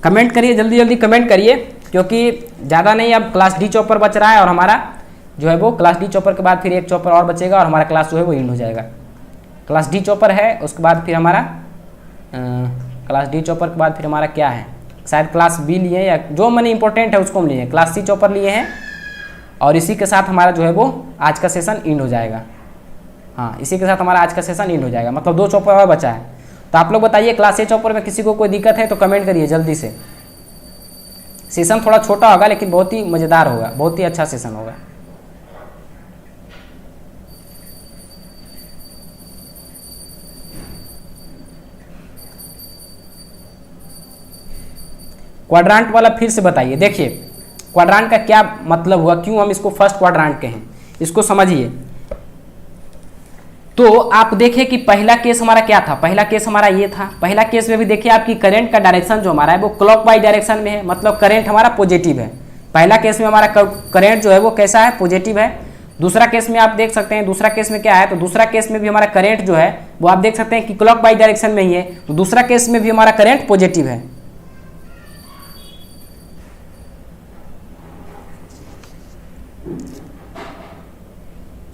कमेंट करिए, जल्दी जल्दी कमेंट करिए, क्योंकि ज़्यादा नहीं अब क्लास डी चॉपर बच रहा है और हमारा जो है वो क्लास डी चॉपर के बाद फिर एक चॉपर और बचेगा और हमारा क्लास जो है वो एंड हो जाएगा। क्लास डी चॉपर है, उसके बाद फिर हमारा क्लास डी चॉपर के बाद फिर हमारा क्या है, शायद क्लास बी लिए या जो मैंने इंपॉर्टेंट है उसको हम लिए हैं, क्लास सी चॉपर लिए हैं और इसी के साथ हमारा जो है वो आज का सेशन एंड हो जाएगा। हाँ, इसी के साथ हमारा आज का सेशन एंड हो जाएगा, मतलब 2 चॉपर और बचा है। तो आप लोग बताइए क्लास ए चॉपर में किसी को कोई दिक्कत है तो कमेंट करिए जल्दी से। सेशन थोड़ा छोटा होगा लेकिन बहुत ही मज़ेदार होगा, बहुत ही अच्छा सेशन होगा। क्वाड्रांट वाला फिर से बताइए। देखिए क्वाड्रांट का क्या मतलब हुआ, क्यों हम इसको फर्स्ट क्वाड्रांट कहें, इसको समझिए। तो आप देखिए कि पहला केस हमारा क्या था, पहला केस हमारा ये था। पहला केस में भी देखिए आपकी करंट का डायरेक्शन जो हमारा है वो क्लॉकवाइज डायरेक्शन में है, मतलब करंट हमारा पॉजिटिव है। पहला केस में हमारा करंट जो है वो कैसा है, पॉजिटिव है। दूसरा केस में आप देख सकते हैं, दूसरा केस में क्या है, तो दूसरा केस में भी हमारा करंट जो है वो आप देख सकते हैं कि क्लॉकवाइज डायरेक्शन में ही है, तो दूसरा केस में भी हमारा करंट पॉजिटिव है।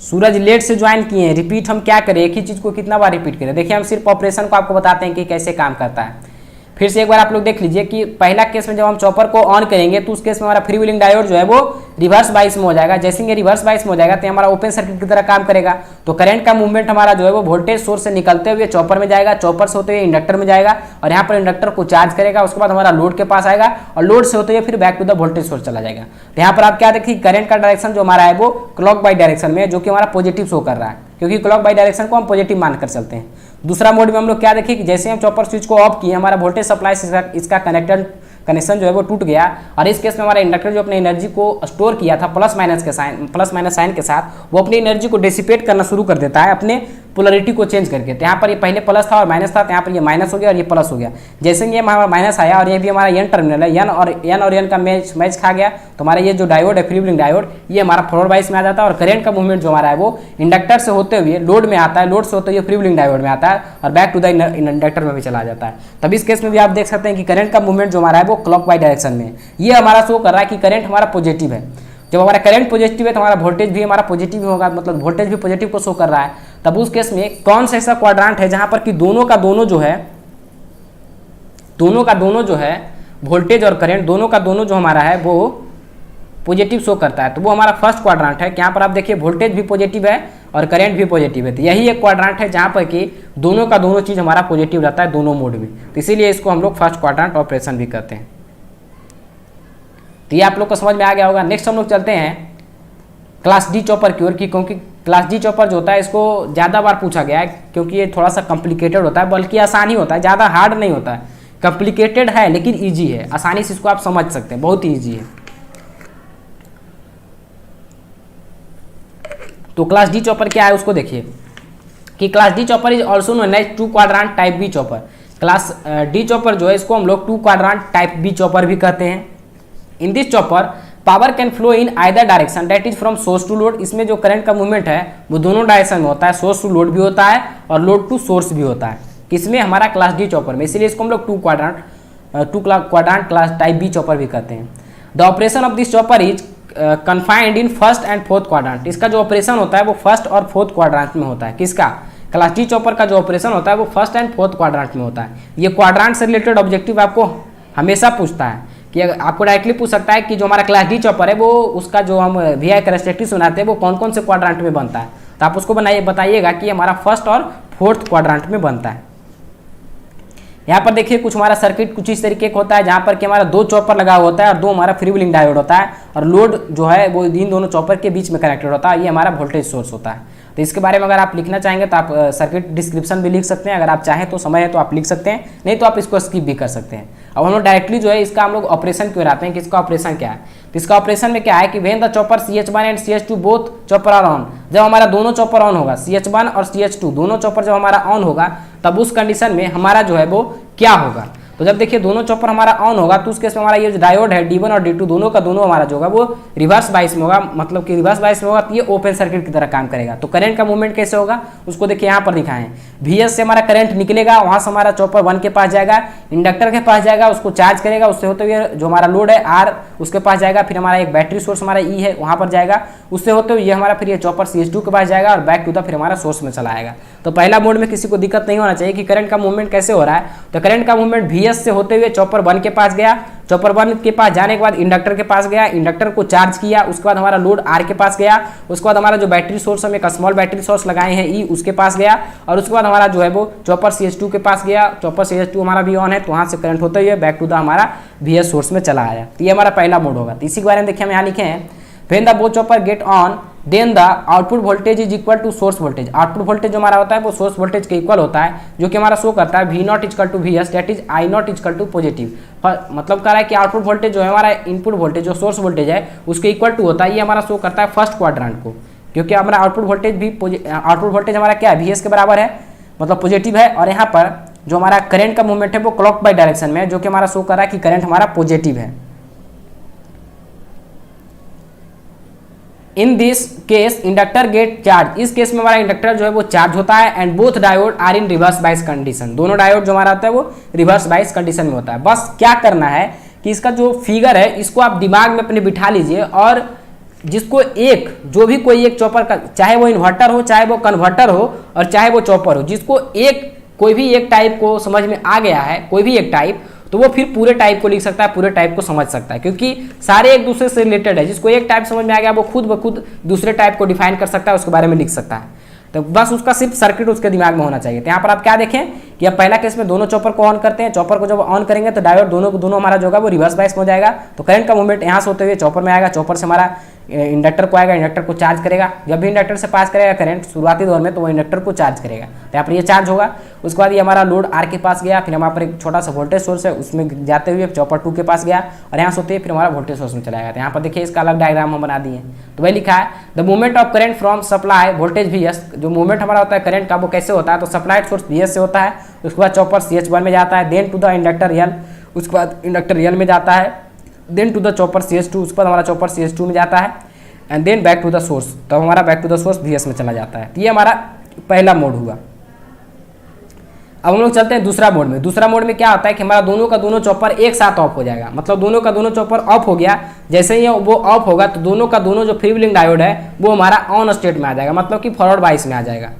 सूरज लेट से ज्वाइन किए हैं, रिपीट हम क्या करें, एक ही चीज को कितना बार रिपीट करें। देखिए हम सिर्फ ऑपरेशन को आपको बताते हैं कि कैसे काम करता है। फिर से एक बार आप लोग देख लीजिए कि पहला केस में जब हम चॉपर को ऑन करेंगे तो उस केस में हमारा फ्री व्हीलिंग डायोड जो है वो रिवर्स बाइस में हो जाएगा। जैसे ये रिवर्स बाइस में हो जाएगा तो हमारा ओपन सर्किट की तरह काम करेगा। तो करंट का मूवमेंट हमारा जो है वो वोल्टेज सोर्स से निकलते हुए चॉपर में जाएगा, चॉपर से होते हुए इंडक्टर में जाएगा और यहाँ पर इंडक्टर को चार्ज करेगा। उसके बाद हमारा लोड के पास आएगा और लोड से होते हुए फिर back to the voltage source चला जाएगा। तो यहाँ पर आप क्या देखिए करंट का डायरेक्शन जो हमारा है वो क्लॉक बाई डायरेक्शन में है, जो कि हमारा पॉजिटिव शो कर रहा है, क्योंकि क्लॉक बाई डायरेक्शन को हम पॉजिटिव मानकर चलते हैं। दूसरा मोड में हम लोग क्या देखिए कि जैसे हम चॉपर स्विच को ऑफ किए, हमारा वोल्टेज सप्लाई से इसका कनेक्शन जो है वो टूट गया और इस केस में हमारा इंडक्टर जो अपने एनर्जी को स्टोर किया था प्लस माइनस साइन के साथ, वो अपनी एनर्जी को डिसिपेट करना शुरू कर देता है अपने पोलरिटी को चेंज करके। तो यहाँ पर ये पहले प्लस था और माइनस था, तो यहाँ पर ये माइनस हो गया और ये प्लस हो गया। जैसे ये हमारा माइनस आया और ये भी हमारा एन टर्मिनल है, एन और एन का मैच खा गया, तो हमारा ये जो डायोड है फ्री व्हीलिंग डायोड, ये हमारा फॉरवर्ड बाइस में आ जाता है और करंट का मूवमेंट जो हमारा है वो इंडक्टर से होते हुए लोड में आता है, लोड से होते हुए फ्री व्हीलिंग डायोड में आता है और बैक टू द इंडक्टर में भी चला जाता है। तब इस केस में भी आप देख सकते हैं कि करंट का मूवमेंट जो हमारा है वो क्लॉकवाइज डायरेक्शन में है। ये हमारा शो कर रहा है कि करंट हमारा पॉजिटिव है। जब हमारा करंट पॉजिटिव है तो हमारा वोल्टेज भी हमारा पॉजिटिव होगा, मतलब वोल्टेज भी पॉजिटिव को शो कर रहा है। तब उस केस में कौन सा ऐसा क्वाड्रांट है जहां पर कि दोनों का दोनों जो है वोल्टेज और करंट दोनों का दोनों जो हमारा है वो पॉजिटिव शो करता है, तो वो हमारा फर्स्ट क्वाड्रांट है। यहाँ पर आप देखिए वोल्टेज भी पॉजिटिव है और करंट भी पॉजिटिव है, तो यही एक क्वाड्रांट है जहाँ पर कि दोनों का दोनों चीज़ हमारा पॉजिटिव रहता है दोनों मोड में, तो इसीलिए इसको हम लोग फर्स्ट क्वाड्रांट ऑपरेशन भी कहते हैं। तो ये आप लोग को समझ में आ गया होगा। नेक्स्ट हम लोग चलते हैं क्लास डी चॉपर की ओर, क्योंकि क्लास डी चॉपर जो होता है इसको ज़्यादा बार पूछा गया है, क्योंकि ये थोड़ा सा कॉम्प्लिकेटेड होता है, बल्कि आसानी होता है, ज़्यादा हार्ड नहीं होता है। कॉम्प्लिकेटेड है लेकिन ईजी है, आसानी से इसको आप समझ सकते हैं, बहुत ही ईजी है। तो क्लास डी चॉपर क्या है उसको देखिए कि class D chopper is also known as two quadrant type B chopper. Class D chopper जो है इसको हम लोग two quadrant type B chopper भी कहते हैं। In this chopper power can flow in either direction, that is from source to load. इसमें जो करंट का मूवमेंट है वो दोनों डायरेक्शन में होता है, सोर्स टू लोड भी होता है और लोड टू सोर्स भी होता है। किसमें, हमारा क्लास डी चॉपर में, इसीलिए इसको हम लोग two quadrant class type B chopper भी कहते हैं। The operation of this chopper is confined in first and fourth quadrant. इसका जो ऑपरेशन होता है वो फर्स्ट और फोर्थ क्वाड्रांट में होता है। किसका, क्लास डी चॉपर का जो ऑपरेशन होता है वो फर्स्ट एंड फोर्थ क्वाड्रांट में होता है। ये क्वाड्रांट से रिलेटेड ऑब्जेक्टिव आपको हमेशा पूछता है कि आपको डायरेक्टली पूछ सकता है कि जो हमारा क्लास डी चॉपर है वो उसका जो हम वीआई कैरेक्टरिस्टिक सुनाते हैं वो कौन कौन से क्वाड्रांट में बनता है, तो आप उसको बताइएगा कि हमारा फर्स्ट और फोर्थ क्वाड्रांट में बनता है। यहाँ पर देखिए कुछ हमारा सर्किट कुछ इस तरीके का होता है जहाँ पर कि हमारा दो चॉपर लगा हुआ होता है और दो हमारा फ्री व्हीलिंग डायोड होता है और लोड जो है वो इन दोनों चॉपर के बीच में कनेक्टेड होता है। ये हमारा वोल्टेज सोर्स होता है। तो इसके बारे में अगर आप लिखना चाहेंगे तो आप सर्किट डिस्क्रिप्शन भी लिख सकते हैं, अगर आप चाहें तो समय है तो आप लिख सकते हैं, नहीं तो आप इसको स्किप भी कर सकते हैं। अब हम लोग डायरेक्टली जो है इसका हम लोग ऑपरेशन क्यों आते हैं कि इसका ऑपरेशन क्या है। तो इसका ऑपरेशन में क्या है कि when the chopper CH1 and CH2 both chopper are on, जब हमारा दोनों चॉपर ऑन होगा, CH1 और CH2 दोनों चॉपर जब हमारा ऑन होगा तब उस कंडीशन में हमारा जो है वो क्या होगा। तो जब देखिए दोनों चॉपर हमारा ऑन होगा तो उस केस में हमारा ये जो डायोड है D1 और D2 दोनों का दोनों हमारा जो होगा वो रिवर्स बाइस में होगा, मतलब कि रिवर्स बाइस में होगा तो ये ओपन सर्किट की तरह काम करेगा। तो करंट का मूवमेंट कैसे होगा उसको देखिए यहाँ पर दिखाएं। VS से हमारा करंट निकलेगा, वहां से हमारा चॉपर 1 के पास जाएगा, इंडक्टर के पास जाएगा, उसको चार्ज करेगा, उससे होते हुए जो हमारा लोड है R उसके पास जाएगा, फिर हमारा एक बैटरी सोर्स हमारा E है वहां पर जाएगा, उससे होते हुए ये हमारा फिर ये चॉपर CH2 के पास जाएगा और बैक टू द फिर हमारा सोर्स में चला आएगा। तो पहला मोड में किसी को दिक्कत नहीं होना चाहिए कि करंट का मूवमेंट कैसे हो रहा है। तो करंट का मूवमेंट VS से होते हुए चॉपर 1 के पास गया, चॉपर 1 के पास जाने के बाद इंडक्टर के पास गया, इंडक्टर को चार्ज किया, उसके बाद हमारा लोड R के पास गया, उसके बाद हमारा जो बैटरी सोर्स हम एक स्मॉल बैटरी सोर्स लगाए हैं E उसके पास गया और उसके बाद हमारा जो है वो चॉपर CH2 के पास गया, चॉपर CH2 हमारा भी ऑन है तो वहाँ से करंट होते हुए बैक टू द हमारा VS सोर्स में चला आया। तो ये हमारा पहला मोड होगा। तो इसी के बारे में देखिए हम यहाँ लिखे हैं when the both chopper get on then the output voltage is equal to source voltage. Output voltage जो हमारा होता है वो सोर्स वोल्टेज के इक्वल होता है, जो कि हमारा शो करता है V naught equal to V S, that is I naught equal to positive. मतलब कह रहा है कि आउटपुट वोल्टेज जो है हमारा इनपुट वोल्टेज जो सोर्स वोल्टेज है उसके इक्वल टू होता है। ये हमारा शो करता है फर्स्ट क्वाड्रेंट को, क्योंकि हमारा आउटपुट वोल्टेज भी आउटपुट वोल्टेज हमारा क्या है वी एस के बराबर है, मतलब पॉजिटिव है। और यहाँ पर जो हमारा करंट का मूवमेंट है वो क्लॉक बाई डायरेक्शन में है, जो कि हमारा शो कर रहा है कि करंट हमारा पॉजिटिव है। In this case inductor get charge, इस केस में हमारा इंडक्टर जो है वो चार्ज होता है। And both diode are in reverse bias condition, दोनों डायोड जो हमारा होता है वो रिवर्स बाइस कंडीशन में होता है। बस क्या करना है कि इसका जो फिगर है इसको आप दिमाग में अपने बिठा लीजिए, और जिसको एक जो भी कोई एक चॉपर का, चाहे वो इन्वर्टर हो, चाहे वो कन्वर्टर हो, और चाहे वो चॉपर हो, जिसको एक कोई भी एक टाइप को समझ में आ गया है, कोई भी एक टाइप, तो वो फिर पूरे टाइप को लिख सकता है, पूरे टाइप को समझ सकता है, क्योंकि सारे एक दूसरे से रिलेटेड है। जिसको एक टाइप समझ में आ गया वो खुद ब खुद दूसरे टाइप को डिफाइन कर सकता है, उसके बारे में लिख सकता है। तो बस उसका सिर्फ सर्किट उसके दिमाग में होना चाहिए। तो यहाँ पर आप क्या देखें कि अब पहला केस में दोनों चॉपर को ऑन करते हैं, चॉपर को जब ऑन करेंगे तो डायोड दोनों हमारा जो होगा वो रिवर्स बाइस में हो जाएगा। तो करंट का मूवमेंट यहाँ से होते हुए चॉपर में आएगा, चॉपर से हमारा इंडक्टर को आएगा, इंडक्टर को चार्ज करेगा। जब भी इंडक्टर से पास करेगा करंट शुरुआती दौर में तो वो इंडक्टर को चार्ज करेगा, तो यहाँ पर ये चार्ज होगा। उसके बाद ये हमारा लोड आर के पास गया, फिर हमारे पर एक छोटा सा वोल्टेज सोर्स है उसमें जाते हुए चॉपर 2 के पास गया, और यहाँ से होते हुए फिर हमारा वोल्टेज सोर्स में चला गया। तो यहाँ पर देखिए इसका अलग डायग्राम हम बना दिए। तो वही लिखा है the movement of current from supply voltage V S, जो मूवमेंट हमारा होता है करंट का वो कैसे होता है, तो सप्लाइड सोर्स वी एस से होता है। उसके बाद चॉपर CH1 में जाता है, then to the inductor real, उसके बाद इंडक्टर रियल में जाता है, then to the chopper CH2, उसके बाद हमारा चॉपर CH2 में जाता है, and then back to the source, तब हमारा back to the source VS में चला जाता है। तो ये हमारा पहला मोड हुआ। अब हम लोग चलते हैं दूसरा मोड में। दूसरा मोड में क्या होता है कि हमारा दोनों का दोनों चॉपर एक साथ ऑफ हो जाएगा, मतलब दोनों का दोनों चॉपर ऑफ हो गया। जैसे ही वो ऑफ होगा तो दोनों का दोनों जो फ्री व्हीलिंग डायोड है वो हमारा ऑन स्टेट में आ जाएगा, मतलब कि फॉरवर्ड बाइस में आ जाएगा।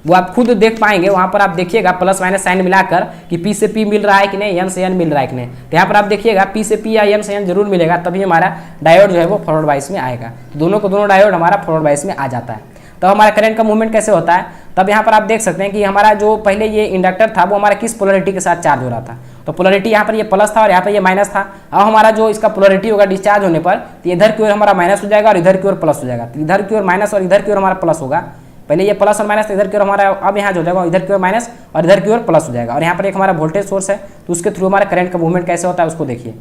वो आप खुद देख पाएंगे, वहाँ पर आप देखिएगा प्लस माइनस साइन मिलाकर कि P से P मिल रहा है कि नहीं, N से N मिल रहा है कि नहीं। तो यहाँ पर आप देखिएगा P से P या N से N जरूर मिलेगा, तभी हमारा डायोड जो है वो फॉरवर्ड बाइस में आएगा। तो दोनों को दोनों डायोड हमारा फॉरवर्ड बाइस में आ जाता है। तब हमारा करंट का मूवमेंट कैसे होता है, तब यहाँ पर आप देख सकते हैं कि हमारा जो पहले ये इंडक्टर था वो हमारा किस पोलरिटी के साथ चार्ज हो रहा था। तो पोलरिटी यहाँ पर ये प्लस था और यहाँ पर ये माइनस था। अब हमारा जो इसका पोलरिटी होगा डिस्चार्ज होने पर, तो इधर की ओर हमारा माइनस हो जाएगा और इधर की ओर प्लस हो जाएगा। तो इधर की ओर माइनस और इधर की ओर हमारा प्लस होगा। पहले ये प्लस और माइनस इधर की ओर हमारा, अब यहाँ जो हो जाएगा इधर की ओर माइनस और इधर की ओर प्लस हो जाएगा। और यहाँ पर एक हमारा वोल्टेज सोर्स है, तो उसके थ्रू हमारा करंट का मूवमेंट कैसे होता है उसको देखिए।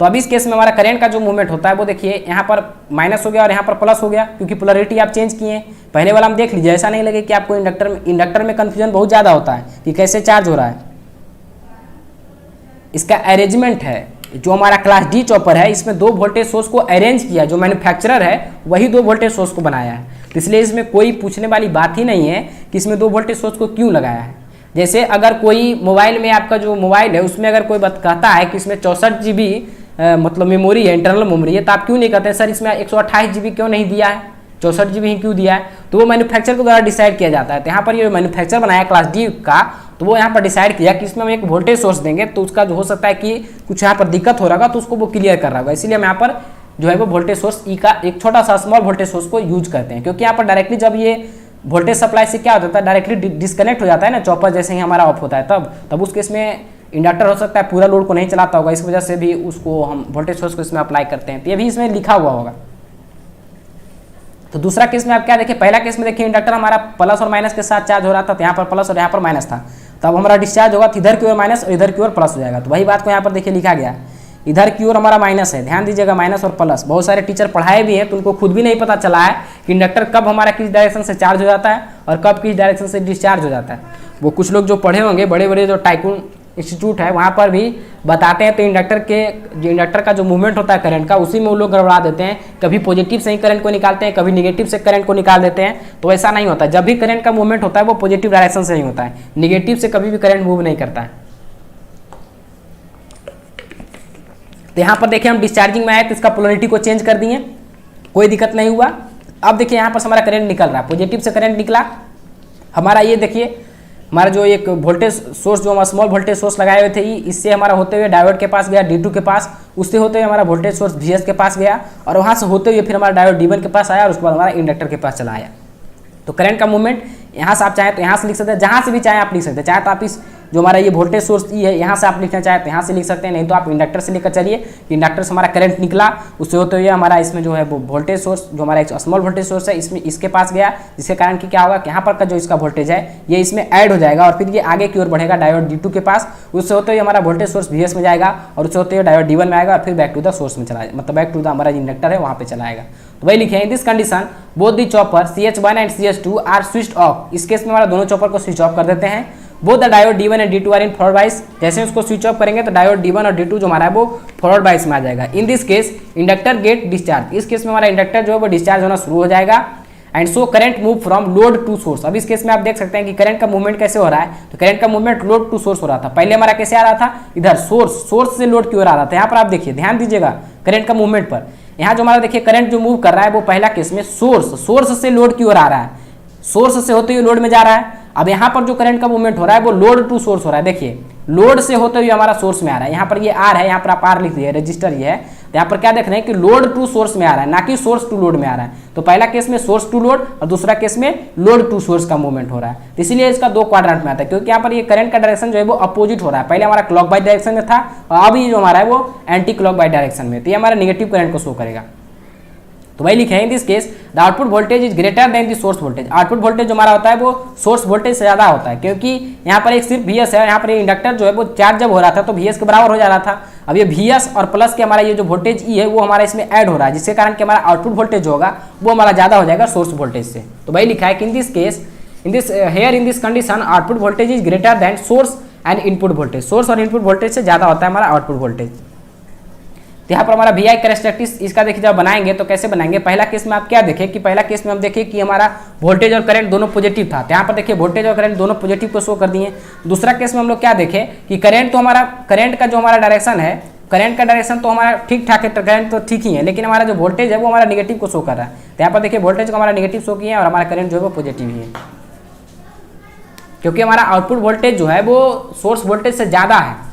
तो अब इस केस में हमारा करंट का जो मूवमेंट होता है वो देखिए यहाँ पर माइनस हो गया और यहाँ पर प्लस हो गया, क्योंकि पोलरिटी आप चेंज किए हैं। पहले वाला हम देख लीजिए, ऐसा नहीं लगे कि आपको इंडक्टर में कंफ्यूजन बहुत ज़्यादा होता है कि कैसे चार्ज हो रहा है। इसका अरेंजमेंट है, जो हमारा क्लास डी चॉपर है इसमें 2 वोल्टेज सोर्स को अरेंज किया, जो मैन्युफैक्चरर है वही 2 वोल्टेज सोर्स को बनाया है। तो इसलिए इसमें कोई पूछने वाली बात ही नहीं है कि इसमें 2 वोल्टेज सोर्स को क्यों लगाया है। जैसे अगर कोई मोबाइल में, आपका जो मोबाइल है उसमें अगर कोई बात कहता है कि इसमें 64 GB मतलब मेमोरी है, इंटरनल मेमोरी है, तो आप क्यों नहीं कहते सर इसमें 128 GB क्यों नहीं दिया है, 64 GB ही क्यों दिया है। तो वो मैन्युफैक्चर के द्वारा डिसाइड किया जाता है। तो यहाँ पर ये मैन्युफैक्चर बनाया क्लास डी का, तो वो यहाँ पर डिसाइड किया कि इसमें हम एक वोल्टेज सोर्स देंगे तो उसका जो हो सकता है कि कुछ यहाँ पर दिक्कत हो रहा होगा, तो उसको वो क्लियर कर रहा होगा। इसीलिए हम यहाँ पर जो है वो वोल्टेज सोर्स ई का एक छोटा सा स्मॉल वोल्टेज सोर्स को यूज करते हैं, क्योंकि यहाँ पर डायरेक्टली जब ये वोल्टेज सप्लाई से क्या होता है, डायरेक्टली डिस्कनेक्ट हो जाता है ना चॉपर, जैसे ही हमारा ऑफ होता है तब उस केस में इंडक्टर हो सकता है पूरा लोड को नहीं चलाता होगा, इस वजह से भी उसको हम वोल्टेज सोर्स को इसमें अप्लाई करते हैं। तो ये भी इसमें लिखा हुआ होगा। तो दूसरा केस में आप क्या देखिए, पहला केस में देखिए इंडक्टर हमारा प्लस और माइनस के साथ चार्ज हो रहा था, तो यहाँ पर प्लस और यहाँ पर माइनस था। तब हमारा डिस्चार्ज होगा तो इधर की ओर माइनस और इधर की ओर प्लस हो जाएगा। तो वही बात को यहाँ पर देखिए लिखा गया, इधर की ओर हमारा माइनस है, ध्यान दीजिएगा माइनस और प्लस। बहुत सारे टीचर पढ़ाए भी हैं तो उनको खुद भी नहीं पता चला है कि इंडक्टर कब हमारा किस डायरेक्शन से चार्ज हो जाता है और कब किस डायरेक्शन से डिस्चार्ज हो जाता है। वो कुछ लोग जो पढ़े होंगे, बड़े बड़े जो टाइकून इंस्टीट्यूट है वहाँ पर भी बताते हैं, तो इंडक्टर का जो मूवमेंट होता है करंट का, उसी में वो लोग गड़बड़ा देते हैं। कभी पॉजिटिव से ही करंट को निकालते हैं, कभी निगेटिव से करंट को निकाल देते हैं। तो ऐसा नहीं होता, जब भी करंट का मूवमेंट होता है वो पॉजिटिव डायरेक्शन से ही होता है, निगेटिव से कभी भी करंट मूव नहीं करता है। तो यहाँ पर देखिए हम डिस्चार्जिंग में आए तो इसका पोलरिटी को चेंज कर दिए, कोई दिक्कत नहीं हुआ। अब देखिए यहाँ पर हमारा करंट निकल रहा है, पॉजिटिव से करंट निकला हमारा। ये देखिए हमारा जो एक वोल्टेज सोर्स, जो हमारा स्मॉल वोल्टेज सोर्स लगाए हुए थे, इससे हमारा होते हुए डायोड के पास गया D2 के पास, उससे होते हुए हमारा वोल्टेज सोर्स VS के पास गया और वहाँ से होते हुए फिर हमारा डायोड D1 के पास आया और उसके बाद हमारा इंडक्टर के पास चला आया। तो करंट का मूवमेंट यहाँ से आप चाहें तो यहाँ से लिख सकते हैं, जहाँ से भी चाहें आप लिख सकते हैं। चाहे तो आप इस जो हमारा ये वोल्टेज सोर्स ई है, यहाँ से आप लिखना चाहे तो यहाँ से लिख सकते हैं, नहीं तो आप इंडक्टर से लेकर चलिए कि इंडक्टर से हमारा करंट निकला, उससे होते हुए हमारा इसमें जो है वो वोल्टेज सोर्स, जो हमारा एक स्मॉल वोल्टेज सोर्स है इसमें इसके पास गया, जिसके कारण कि क्या होगा कि यहाँ पर का जो इसका वोल्टेज है ये इसमें ऐड हो जाएगा और फिर ये आगे की ओर बढ़ेगा डायोड D2 के पास, उससे होते हुए हमारा वोल्टेज सोर्स VS में जाएगा और उससे होते हुए डायोड D1 में आएगा और फिर बैक टू द सोर्स में चला जाएगा, मतलब बैक टू द हमारा इंडक्टर है वहाँ पे चला आएगा। तो वही लिखे in this condition both the chopper CH1 and CH2 are switched off. इस केस में हमारा दोनों चॉपर को स्विच ऑफ कर देते हैं। Both the diode D1 and D2 are in forward bias. जैसे उसको स्विच ऑफ करेंगे तो डायोड D1 और D2 जो हमारा है वो फॉरवर्ड बाइस में आ जाएगा। In this case inductor get discharge. इस केस में हमारा इंडक्टर जो है वो डिस्चार्ज होना शुरू हो जाएगा and so current move from load to source. अब इस केस में आप देख सकते हैं कि करंट का मूवमेंट कैसे हो रहा है, तो करंट का मूवमेंट लोड टू सोर्स हो रहा था। पहले हमारा कैसे आ रहा था, इधर सोर्स से लोड की ओर आ रहा था। यहाँ पर आप देखिए, ध्यान दीजिएगा करंट का मूवमेंट पर। यहाँ जो हमारा देखिए करंट जो मूव कर रहा है वो पहला केस में सोर्स से लोड की ओर आ रहा है, सोर्स से होते हुए लोड में जा रहा है। अब यहाँ पर जो करंट का मूवमेंट हो रहा है वो लोड टू सोर्स हो रहा है। देखिए लोड से होते हुए हमारा सोर्स में आ रहा है। यहाँ पर ये आर है, यहाँ पर आप आर लिख दिए, रजिस्टर ये है, तो यहाँ पर क्या देख रहे हैं कि लोड टू सोर्स में आ रहा है, ना कि सोर्स टू लोड में आ रहा है। तो पहला केस में सोर्स टू लोड और दूसरा केस में लोड टू सोर्स का मूवमेंट हो रहा है। तो इसीलिए इसका दो क्वाड्रेंट में आता है, क्योंकि यहाँ पर ये करंट का डायरेक्शन जो है वो अपोजिट हो रहा है। पहले हमारा क्लॉक वाइज डायरेक्शन में था और अब ये जो हमारा है वो एंटी क्लॉक वाइज डायरेक्शन में, तो ये हमारा निगेटिव करंट को शो करेगा। तो वही लिखे हैं in this case the output voltage is greater then the source voltage. Output voltage जो हमारा होता है वो सोर्स वोल्टेज से ज्यादा होता है, क्योंकि यहाँ पर एक सिर्फ VS है, यहाँ पर इंडक्टर जो है वो चार्ज जब हो रहा था तो VS के बराबर हो जा रहा था। अब ये VS और प्लस के हमारा ये जो वोल्टेज E है वो हमारा इसमें ऐड हो रहा है, जिसके कारण कि हमारा आउटपुट वोल्टेज जो होगा वो हमारा ज्यादा हो जाएगा सोर्स वोल्टेज से। तो वही लिखा है कि in this case in this condition output voltage is greater then source and input voltage. Source और इनपुट वोल्टेज से ज्यादा होता है हमारा आउटपुट वोल्टेज। तो यहाँ पर हमारा VI कैरेक्टरिस्टिक्स इसका देखिए जब बनाएंगे तो कैसे बनाएंगे। पहला केस में आप क्या देखें कि पहला केस में हम देखें कि हमारा वोल्टेज और करंट दोनों पॉजिटिव था, तो यहाँ पर देखिए वोल्टेज और करंट दोनों पॉजिटिव को शो कर दिए। दूसरा केस में हम लोग क्या देखें कि करंट का जो हमारा डायरेक्शन है, करंट का डायरेक्शन तो हमारा ठीक ठाक है, करंट तो ठीक ही है, लेकिन हमारा जो वोल्टेज है वो हमारा निगेटिव को शो कर रहा है। तो यहाँ पर देखिए वोल्टेज को हमारा निगेटिव शो किया है और हमारा करंट जो है वो पॉजिटिव ही है, क्योंकि हमारा आउटपुट वोल्टेज जो है वो सोर्स वोल्टेज से ज़्यादा है।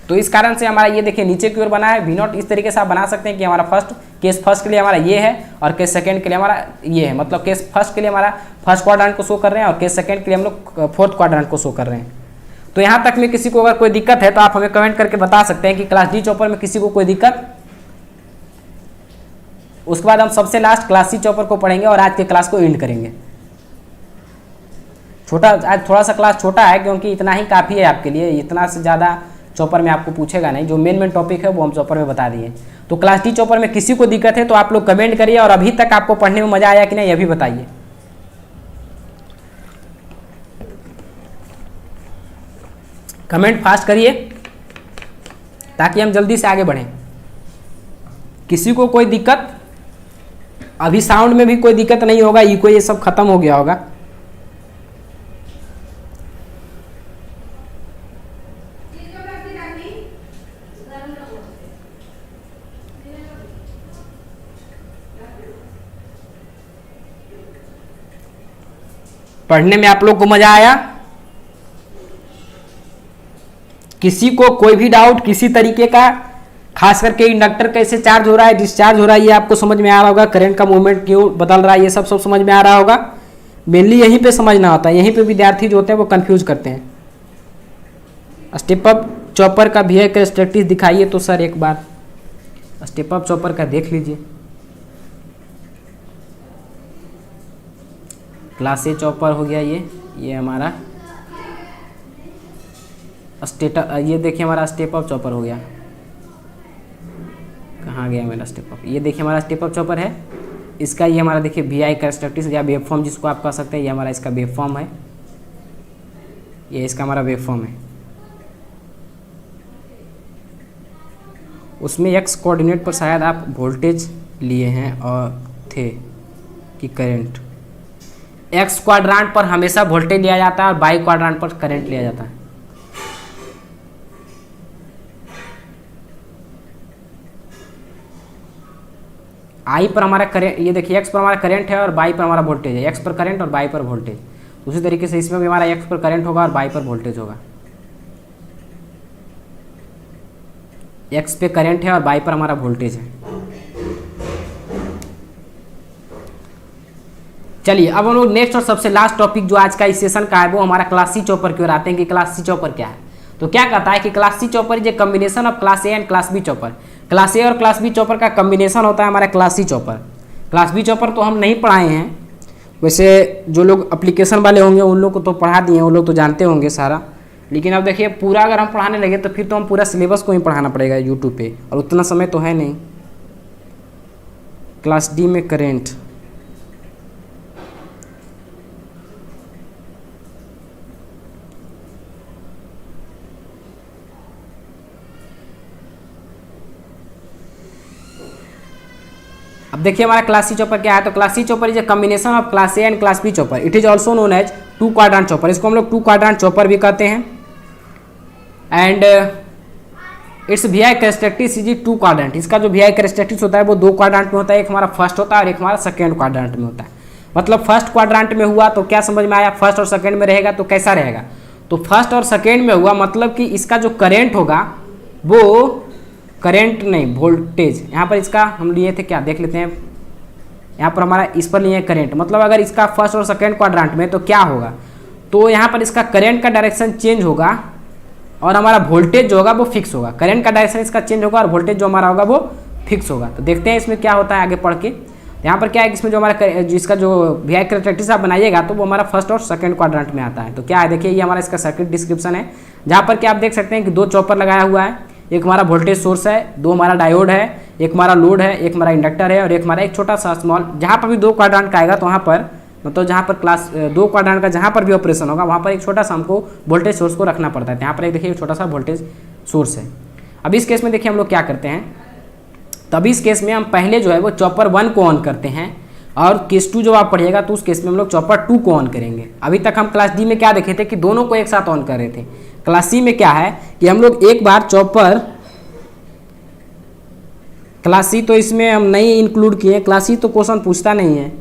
तो इस कारण से हमारा ये देखिए नीचे की ओर बना है V0। इस तरीके से आप बना सकते हैं कि हमारा केस फर्स्ट के लिए हमारा ये है और केस सेकंड के लिए हमारा ये है, मतलब केस फर्स्ट के लिए हमारा फर्स्ट क्वाड्रेंट को शो कर रहे हैं और केस सेकंड के लिए हम लोग फोर्थ क्वाड्रेंट को शो कर रहे हैं। तो यहाँ तक में किसी को अगर कोई दिक्कत है तो आप हमें कमेंट करके बता सकते हैं कि क्लास D चॉपर में किसी को कोई दिक्कत। उसके बाद हम सबसे लास्ट क्लास C चॉपर को पढ़ेंगे और आज के क्लास को एंड करेंगे। आज थोड़ा सा क्लास छोटा है क्योंकि इतना ही काफ़ी है आपके लिए, इतना से ज़्यादा चॉपर में आपको पूछेगा नहीं। जो मेन टॉपिक है वो हम चॉपर में बता दिए। तो क्लास D चॉपर में किसी को दिक्कत है तो आप लोग कमेंट करिए, और अभी तक आपको पढ़ने में मजा आया कि नहीं ये भी बताइए। कमेंट फास्ट करिए ताकि हम जल्दी से आगे बढ़ें। किसी को कोई दिक्कत, अभी साउंड में भी कोई दिक्कत नहीं होगा, इको ये सब खत्म हो गया होगा। पढ़ने में आप लोग को मजा आया? किसी को कोई भी डाउट किसी तरीके का, खास करके इंडक्टर कैसे चार्ज हो रहा है डिस्चार्ज हो रहा है ये आपको समझ में आ रहा होगा, करंट का मूवमेंट क्यों बदल रहा है ये सब समझ में आ रहा होगा। मेनली यहीं पे समझना होता है, यहीं पे विद्यार्थी जो होते हैं वो कंफ्यूज करते हैं। स्टेप अप चॉपर का VI कैरेक्टरिस्टिक्स दिखाइए तो सर एक बार स्टेप अप चॉपर का देख लीजिए। क्लास A चॉपर हो गया ये हमारा ये देखिए हमारा स्टेप अप चॉपर हो गया। कहाँ गया मेरा स्टेप अप? ये देखिए हमारा स्टेप अप चॉपर है। इसका ये हमारा देखिए VI कैरेक्टरिस्टिक्स या वेव फॉर्म जिसको आप कह सकते हैं, ये हमारा इसका वेव फॉर्म है, ये इसका हमारा वेव फॉर्म है। उसमें x कोऑर्डिनेट पर शायद आप वोल्टेज लिए हैं और थे कि करंट। x क्वाड्रेंट पर हमेशा वोल्टेज लिया जाता है और y क्वाड्रेंट पर करंट लिया जाता है। I पर हमारा करंट, ये देखिए x पर हमारा करंट है और y पर हमारा वोल्टेज है। x पर करंट और y पर वोल्टेज। उसी तरीके से इसमें भी हमारा x पर करंट होगा और y पर वोल्टेज होगा। x पे करंट है और y पर हमारा वोल्टेज है। चलिए अब हम लोग नेक्स्ट और सबसे लास्ट टॉपिक जो आज का इस सेशन का है वो हमारा क्लास सी चॉपर की ओर आते हैं कि क्लास सी चॉपर क्या है। तो क्या कहता है कि class C chopper is a combination of class A and class B chopper. Class A और क्लास बी चॉपर का कॉम्बिनेशन होता है हमारा class C chopper. Class B chopper तो हम नहीं पढ़ाए हैं, वैसे जो लोग एप्लीकेशन वाले होंगे उन लोग को तो पढ़ा दिए हैं, उन लोग तो जानते होंगे सारा। लेकिन अब देखिए पूरा अगर हम पढ़ाने लगे तो फिर तो हम पूरा सिलेबस को ही पढ़ाना पड़ेगा यूट्यूब पे, और उतना समय तो है नहीं। क्लास डी में करेंट, अब देखिए हमारा क्लास सी चॉपर क्या है। तो class C chopper is a combination of class A and class B chopper. It is also known as two quadrant chopper. इसको हम लोग टू क्वाड्रेंट चॉपर भी कहते हैं। And its V I characteristics is two quadrant. इसका जो we I characteristics होता है वो दो क्वाड्रेंट में होता है, एक हमारा फर्स्ट होता है और एक हमारा सेकेंड क्वाड्रेंट में होता है। मतलब फर्स्ट क्वाड्रेंट में हुआ तो क्या समझ में आया, फर्स्ट और सेकेंड में रहेगा तो कैसा रहेगा। तो फर्स्ट और सेकेंड में हुआ मतलब कि इसका जो करेंट होगा वो करेंट नहीं वोल्टेज, यहाँ पर इसका हम लिए थे क्या देख लेते हैं। यहाँ पर हमारा इस पर लिए करेंट, मतलब अगर इसका फर्स्ट और सेकेंड क्वाड्रेंट में तो क्या होगा, तो यहाँ पर इसका करेंट का डायरेक्शन चेंज होगा और हमारा वोल्टेज जो होगा वो फिक्स होगा। करंट का डायरेक्शन इसका चेंज होगा और वोल्टेज जो हमारा होगा वो फिक्स होगा। तो देखते हैं इसमें क्या होता है आगे पढ़ के। यहाँ पर क्या है, इसमें जो हमारा जिसका जो वी आई कैरेक्टरिस्टिक्स आप बनाइएगा तो वो हमारा फर्स्ट और सेकंड क्वाड्रेंट में आता है। तो क्या है देखिए, ये हमारा इसका सर्किट डिस्क्रिप्शन है, जहाँ पर क्या आप देख सकते हैं कि दो चॉपर लगाया हुआ है। एक हमारा वोल्टेज सोर्स है, दो हमारा डायोड है, एक हमारा लोड है, एक हमारा इंडक्टर है और एक हमारा एक छोटा सा स्मॉल। जहाँ पर भी दो क्वाड्रेंट का आएगा तो वहाँ पर मतलब जहाँ पर क्लास दो क्वाड्रेंट का जहाँ पर भी ऑपरेशन होगा वहाँ पर एक छोटा सा हमको वोल्टेज सोर्स को रखना पड़ता है। यहाँ पर एक देखिए एक छोटा सा वोल्टेज सोर्स है। अब इस केस में देखिए हम लोग क्या करते हैं, तब इस केस में हम पहले जो है वो चॉपर 1 को ऑन करते हैं और केस 2 जो आप पढ़िएगा तो उस केस में हम लोग चॉपर 2 को ऑन करेंगे। अभी तक हम क्लास डी में क्या देखे थे कि दोनों को एक साथ ऑन कर रहे थे। क्लास सी में क्या है कि हम लोग एक बार चॉपर, क्लास सी तो इसमें हम नहीं इंक्लूड किए, क्लास सी तो क्वेश्चन पूछता नहीं है।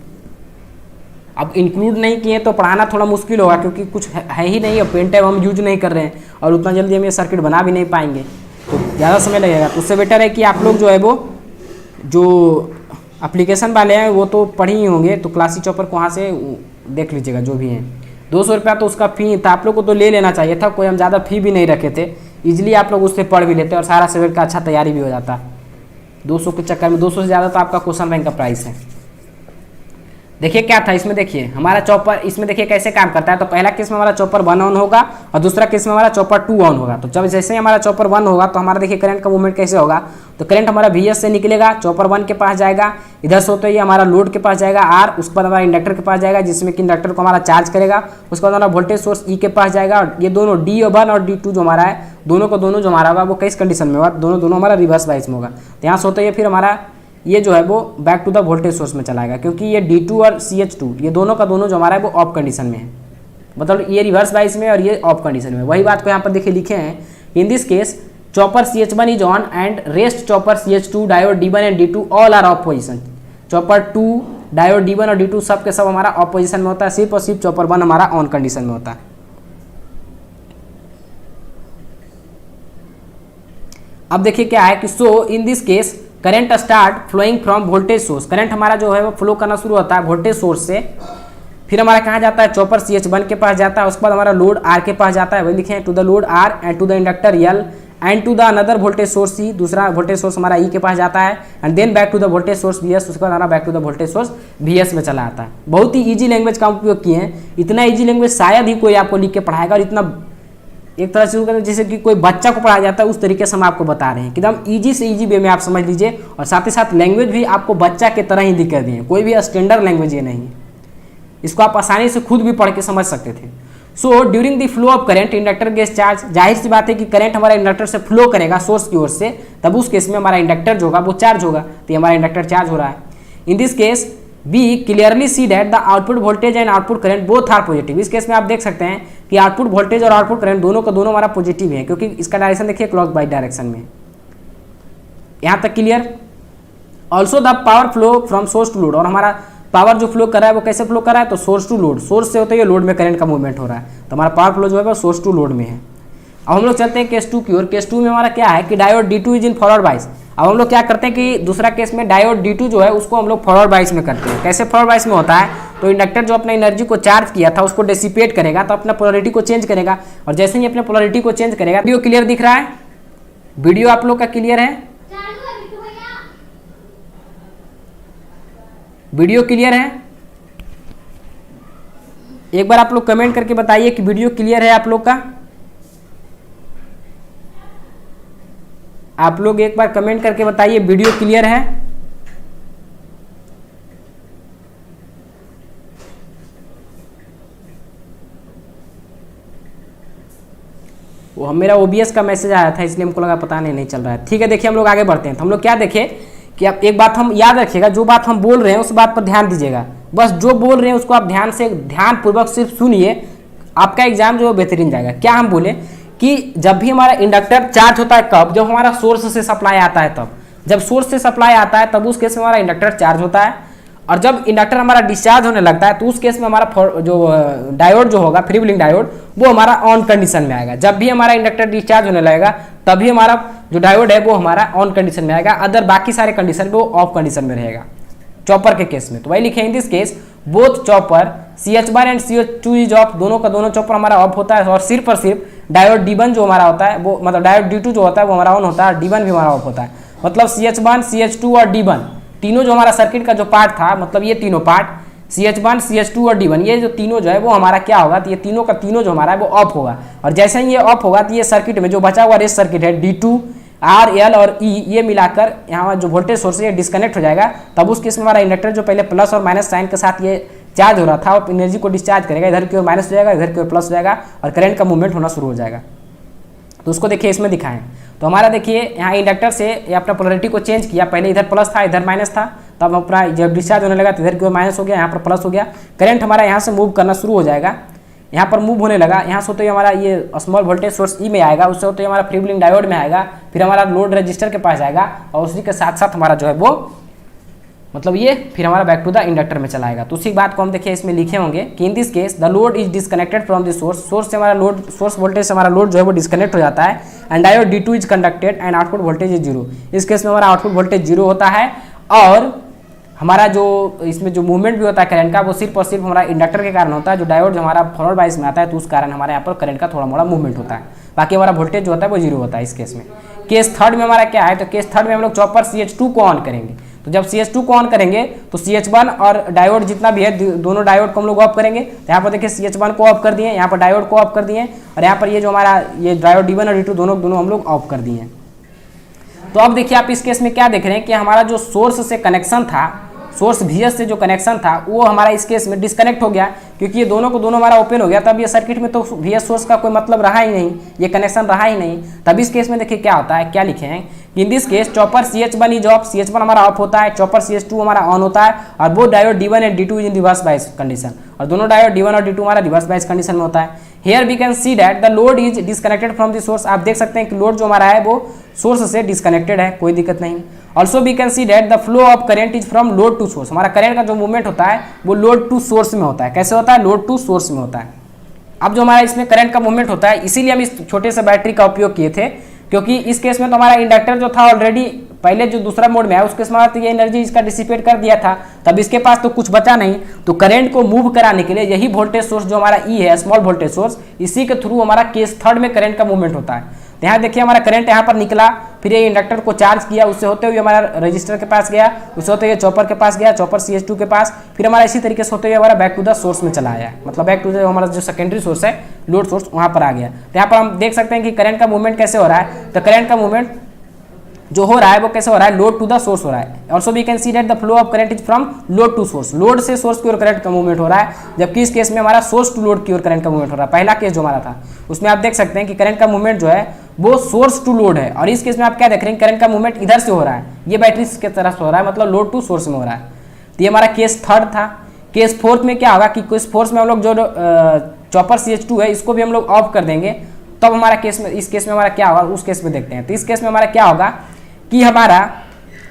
अब इंक्लूड नहीं किए तो पढ़ाना थोड़ा मुश्किल होगा क्योंकि कुछ है ही नहीं, और पेन टाइप हम यूज नहीं कर रहे हैं और उतना जल्दी हम ये सर्किट बना भी नहीं पाएंगे, तो ज़्यादा समय लगेगा। तो उससे बेटर है कि आप लोग जो है वो जो एप्लीकेशन वाले हैं वो तो पढ़ ही होंगे, तो क्लास सी चॉपर को वहाँ से देख लीजिएगा जो भी हैं। 200 रुपया तो उसका फ़ी था, आप लोग को तो ले लेना चाहिए था, कोई हम ज़्यादा फ़ी भी नहीं रखे थे, ईजिली आप लोग उससे पढ़ भी लेते और सारा सब्जेक्ट का अच्छा तैयारी भी हो जाता। 200 के चक्कर में 200 से ज़्यादा तो आपका क्वेश्चन बैंक का प्राइस है। देखिए क्या था इसमें, देखिए हमारा चॉपर इसमें देखिए कैसे काम करता है। तो पहला केस में हमारा चॉपर 1 ऑन होगा और दूसरा केस में हमारा चॉपर 2 ऑन होगा। तो जब जैसे ही हमारा चॉपर 1 होगा तो हमारा देखिए करंट का मूवमेंट कैसे होगा, तो करंट हमारा VS से निकलेगा, चॉपर 1 के पास जाएगा, इधर से होते ही हमारा लोड के पास जाएगा R, उसके बाद हमारा इंडक्टर के पास जाएगा जिसमें कि इंडक्टर को हमारा चार्ज करेगा, उसके बाद हमारा वोल्टेज सोर्स E के पास जाएगा। और ये दोनों D1 और D2 जो हमारा है, दोनों को दोनों जो हमारा होगा वो किस कंडीशन में होगा, दोनों हमारा रिवर्स वाइज में होगा। तो यहाँ से होते ही फिर हमारा ये जो है वो back to the voltage source में चलाएगा, क्योंकि ये D2 और CH2 ये दोनों का दोनों जो हमारा है वो ऑफ कंडीशन में है, मतलब ये रिवर्स वाइज में और ये ऑफ कंडीशन में। वही बात को यहाँ पर देखिए लिखे हैं, in this case chopper CH1 is on and rest chopper CH2 diode D1 and D2 all are off position. Chopper 2 diode D1 और D2 सब के सब हमारा ऑफ पोजिशन में होता है, सिर्फ और सिर्फ चॉपर 1 हमारा ऑन कंडीशन में होता है। अब देखिए क्या है कि so in this case current start flowing from voltage source. Current हमारा जो है वो फ्लो करना शुरू होता है वोल्टेज सोर्स से, फिर हमारा कहाँ जाता है, चॉपर CH1 के पास जाता है, उसके बाद हमारा लोड R के पास जाता है, वही लिखे हैं to the load R and to the inductor L and to the another voltage source C, दूसरा वोल्टेज सोर्स हमारा E के पास जाता है and then back to the voltage source VS, उसके बाद हमारा back to the voltage source VS में चला आता है। बहुत ही ईजी लैंग्वेज का उपयोग किए हैं, इतना ईजी लैंग्वेज शायद ही कोई आपको लिख के पढ़ाएगा, और इतना एक तरह से जैसे कि कोई बच्चा को पढ़ाया जाता है उस तरीके से हम आपको बता रहे हैं कि एकदम ईजी से ईजी वे में आप समझ लीजिए, और साथ ही साथ लैंग्वेज भी आपको बच्चा के तरह ही लिख कर दिए, कोई भी स्टैंडर्ड लैंग्वेज ये नहीं है, इसको आप आसानी से खुद भी पढ़ के समझ सकते थे। So during the flow of current inductor gets charge, जाहिर सी बात है कि करंट हमारा इंडक्टर से फ्लो करेगा सोर्स की ओर से, तब उस केस में हमारा इंडक्टर जो होगा वो चार्ज होगा, तो हमारा इंडक्टर चार्ज हो रहा है। In this case we clearly see that the output voltage and output current both are positive। इस केस में आप देख सकते हैं कि आउटपुट वोल्टेज और आउटपुट करंट दोनों का दोनों हमारा पॉजिटिव है, क्योंकि इसका डायरेक्शन देखिए क्लॉक वाइज डायरेक्शन में। यहाँ तक clear. Also the power flow from source to load, और हमारा पावर जो फ्लो कर रहा है वो कैसे फ्लो कर रहा है, तो सोर्स टू लोड, सोर्स से होते हुए लोड में करंट का मूवमेंट हो रहा है, तो हमारा पावर फ्लो जो है वो सोर्स टू लोड में है। अब हम लोग चलते हैं केस 2 की ओर। केस 2 में हमारा क्या है कि diode D2 is in forward बाइस। अब हम लोग क्या करते हैं कि दूसरा केस में डायोड D2 जो है उसको हम लोग फॉरवर्ड बाइस में करते हैं। कैसे फॉरवर्ड बाइस में होता है, तो इंडक्टर जो अपना एनर्जी को चार्ज किया था उसको डिसिपेट करेगा, तो अपना पोलरिटी को चेंज करेगा, और जैसे ही अपने पोलरिटी को चेंज करेगा। वीडियो क्लियर दिख रहा है? वीडियो आप लोग का क्लियर है? वीडियो क्लियर है? एक बार आप लोग कमेंट करके बताइए कि वीडियो क्लियर है आप लोग का। आप लोग एक बार कमेंट करके बताइए वीडियो क्लियर है। वो मेरा OBS का मैसेज आया था इसलिए हमको लगा पता नहीं चल रहा है। ठीक है, देखिए हम लोग आगे बढ़ते हैं। तो हम लोग क्या देखें कि आप एक बात हम याद रखिएगा, जो बात हम बोल रहे हैं उस बात पर ध्यान दीजिएगा। बस जो बोल रहे हैं उसको आप ध्यान पूर्वक सिर्फ सुनिए, आपका एग्जाम जो है बेहतरीन जाएगा। क्या हम बोले कि जब भी हमारा इंडक्टर चार्ज होता है, कब? जब हमारा सोर्स से सप्लाई आता है तब। जब सोर्स से सप्लाई आता है तब उस केस में हमारा इंडक्टर चार्ज होता है, और जब इंडक्टर हमारा डिस्चार्ज होने लगता है तो उस केस में हमारा जो डायोड जो होगा, फ्री व्हीलिंग डायोड, वो हमारा ऑन कंडीशन में आएगा। जब भी हमारा इंडक्टर डिस्चार्ज होने लगेगा तभी हमारा जो डायोड है वो हमारा ऑन कंडीशन में आएगा, अदर बाकी सारे कंडीशन में वो ऑफ कंडीशन में रहेगा चॉपर के केस में। तो वही लिखे in this case both chopper CH1 and CH2 is of, दोनों का दोनों चॉपर हमारा ऑफ होता है, और सिर्फ और सिर्फ डायोड D1 जो हमारा होता है वो, मतलब डायोड D2 जो होता है वो हमारा ऑन होता है, D1 भी हमारा ऑफ होता है। मतलब CH1 CH2 और D1 तीनों जो हमारा सर्किट का जो पार्ट था, मतलब ये तीनों पार्ट CH1 CH2 और D1, ये जो तीनों जो है वो हमारा क्या होगा, तो ये तीनों का तीनों जो हमारा है वो ऑफ होगा। और जैसे ही ये ऑफ होगा तो ये सर्किट में जो बचा हुआ रेस्ट सर्किट है D2 R L और E, ये मिलाकर यहाँ जो वोल्टेज सोर्स है ये डिस्कनेक्ट हो जाएगा। तब उस केस में हमारा इंडक्टर जो पहले प्लस और माइनस साइन के साथ ये चार्ज हो रहा था वो एनर्जी को डिस्चार्ज करेगा, इधर की ओर माइनस हो जाएगा, इधर की ओर प्लस हो जाएगा, और करंट का मूवमेंट होना शुरू हो जाएगा। तो उसको देखिए इसमें दिखाएं। तो हमारा देखिए यहाँ इंडक्टर से ये अपना पोलरिटी को चेंज किया, पहले इधर प्लस था इधर माइनस था, तब अपना जब डिस्चार्ज होने लगा तो इधर की ओर माइनस हो गया, यहाँ पर प्लस हो गया, करंट हमारा यहाँ से मूव करना शुरू हो जाएगा। यहाँ पर मूव होने लगा, यहाँ से होते हमारा ये स्मॉल वोल्टेज सोर्स ई में आएगा, उससे होते हमारा फ्री व्हीलिंग डायोड में आएगा, फिर हमारा लोड रजिस्टर के पास आएगा, और उसी के साथ साथ हमारा जो है वो मतलब ये फिर हमारा बैक टू द इंडक्टर में चलाएगा। तो उसी बात को हम देखिए इसमें लिखे होंगे कि in this case the load is disconnected from the source, source से हमारा लोड, सोर्स वोल्टेज से हमारा लोड जो है वो डिस्कनेक्ट हो जाता है, and diode D2 is conducted and output voltage is zero. इस केस में हमारा आउटपुट वोल्टेज जीरो होता है, और हमारा जो इसमें जो मूवमेंट भी होता है करंट का वो सिर्फ और सिर्फ हमारा इंडक्टर के कारण होता है। जो डायोड जो हमारा फॉरवर्ड बाइस में आता है तो उस कारण हमारे यहाँ पर करंट का थोड़ा मोड़ा मूवमेंट होता है, बाकी हमारा वोल्टेज जो होता है वो जीरो होता है इस केस में। केस थर्ड में हमारा क्या है, तो केस थर्ड में हम लोग चॉपर CH2 को ऑन करेंगे। तो जब CH2 को ऑन करेंगे तो CH1 और डायोड जितना भी है दोनों डायोड को हम लोग ऑफ करेंगे। तो यहाँ पर देखिए CH1 को ऑफ कर दिए, यहाँ पर डायोड को ऑफ कर दिए, और यहाँ पर ये जो हमारा ये डायोड D1 और D2 दोनों हम लोग ऑफ कर दिए। तो अब देखिए आप इस केस में क्या देख रहे हैं कि हमारा जो सोर्स से कनेक्शन था, सोर्स VS से जो कनेक्शन था वो हमारा इस केस में डिस्कनेक्ट हो गया, क्योंकि ये दोनों को दोनों हमारा ओपन हो गया। तब ये सर्किट में तो VS सोर्स का कोई मतलब रहा ही नहीं, ये कनेक्शन रहा ही नहीं। तब इस केस में देखिए क्या होता है, क्या लिखे हैं, in this case chopper CH1 is of, CH1 हमारा ऑफ होता है, चॉपर CH2 हमारा ऑन होता है, और both diode D1 and D2 is in reverse bias condition, और दोनों डायोड D1 और D2 हमारा रिवर्स बायस कंडीशन में होता है। Here we can see that the load is disconnected from the source, आप देख सकते हैं कि लोड जो हमारा है वो सोर्स से डिस्कनेक्टेड है, कोई दिक्कत नहीं। Also we can see that the flow of current is from load to source, हमारा करंट का जो मूवमेंट होता है वो लोड टू सोर्स में होता है। कैसे होता है, लोड टू सोर्स में होता है। अब जो हमारा इसमें करंट का मूवमेंट होता है, इसीलिए हम इस छोटे से बैटरी का उपयोग किए थे, क्योंकि इस केस में तो हमारा इंडक्टर जो था ऑलरेडी पहले जो दूसरा मोड में है उस केस में तो ये एनर्जी इसका डिसिपेट कर दिया था, तब इसके पास तो कुछ बचा नहीं। तो करंट को मूव कराने के लिए यही वोल्टेज सोर्स जो हमारा ई है, स्मॉल वोल्टेज सोर्स, इसी के थ्रू हमारा केस थर्ड में करंट का मूवमेंट होता है। तो यहाँ देखिए हमारा करंट यहाँ पर निकला, फिर ये इंडक्टर को चार्ज किया, उससे होते हुए हमारा रजिस्टर के पास गया, उससे होते हुए चॉपर के पास गया, चॉपर CH2 के पास, फिर हमारा इसी तरीके से होते हुए हमारा बैक टू द सोर्स में चला आया, मतलब बैक टू द हमारा जो सेकेंडरी सोर्स है, लोड सोर्स, वहाँ पर आ गया। तो यहाँ पर हम देख सकते हैं कि करंट का मूवमेंट कैसे हो रहा है। तो करंट का मूवमेंट जो हो रहा है वो कैसे हो रहा है, लोड टू द सोर्स हो रहा है। Also we can see that the flow of current is from load to source, load से सोर्स की ओर करंट का मूवमेंट हो रहा है, जबकि इस केस में हमारा सोर्स टू लोड की ओर करंट का मूवमेंट हो रहा है। पहला केस जो हमारा था उसमें आप देख सकते हैं कि करंट का मूवमेंट जो है वो सोर्स टू लोड है, और इस केस में आप क्या देख रहे हैं, करंट का मूवमेंट इधर से हो रहा है, ये बैटरी की तरफ से हो रहा है, मतलब लोड टू सोर्स में हो रहा है। तो ये हमारा केस थर्ड था। केस फोर्थ में क्या होगा कि केस फोर्थ में हम लोग जो चॉपर CH2 है इसको भी हम लोग ऑफ कर देंगे, तब हमारा केस में, इस केस में हमारा क्या होगा उस केस में देखते हैं। तो इस केस में हमारा क्या होगा कि हमारा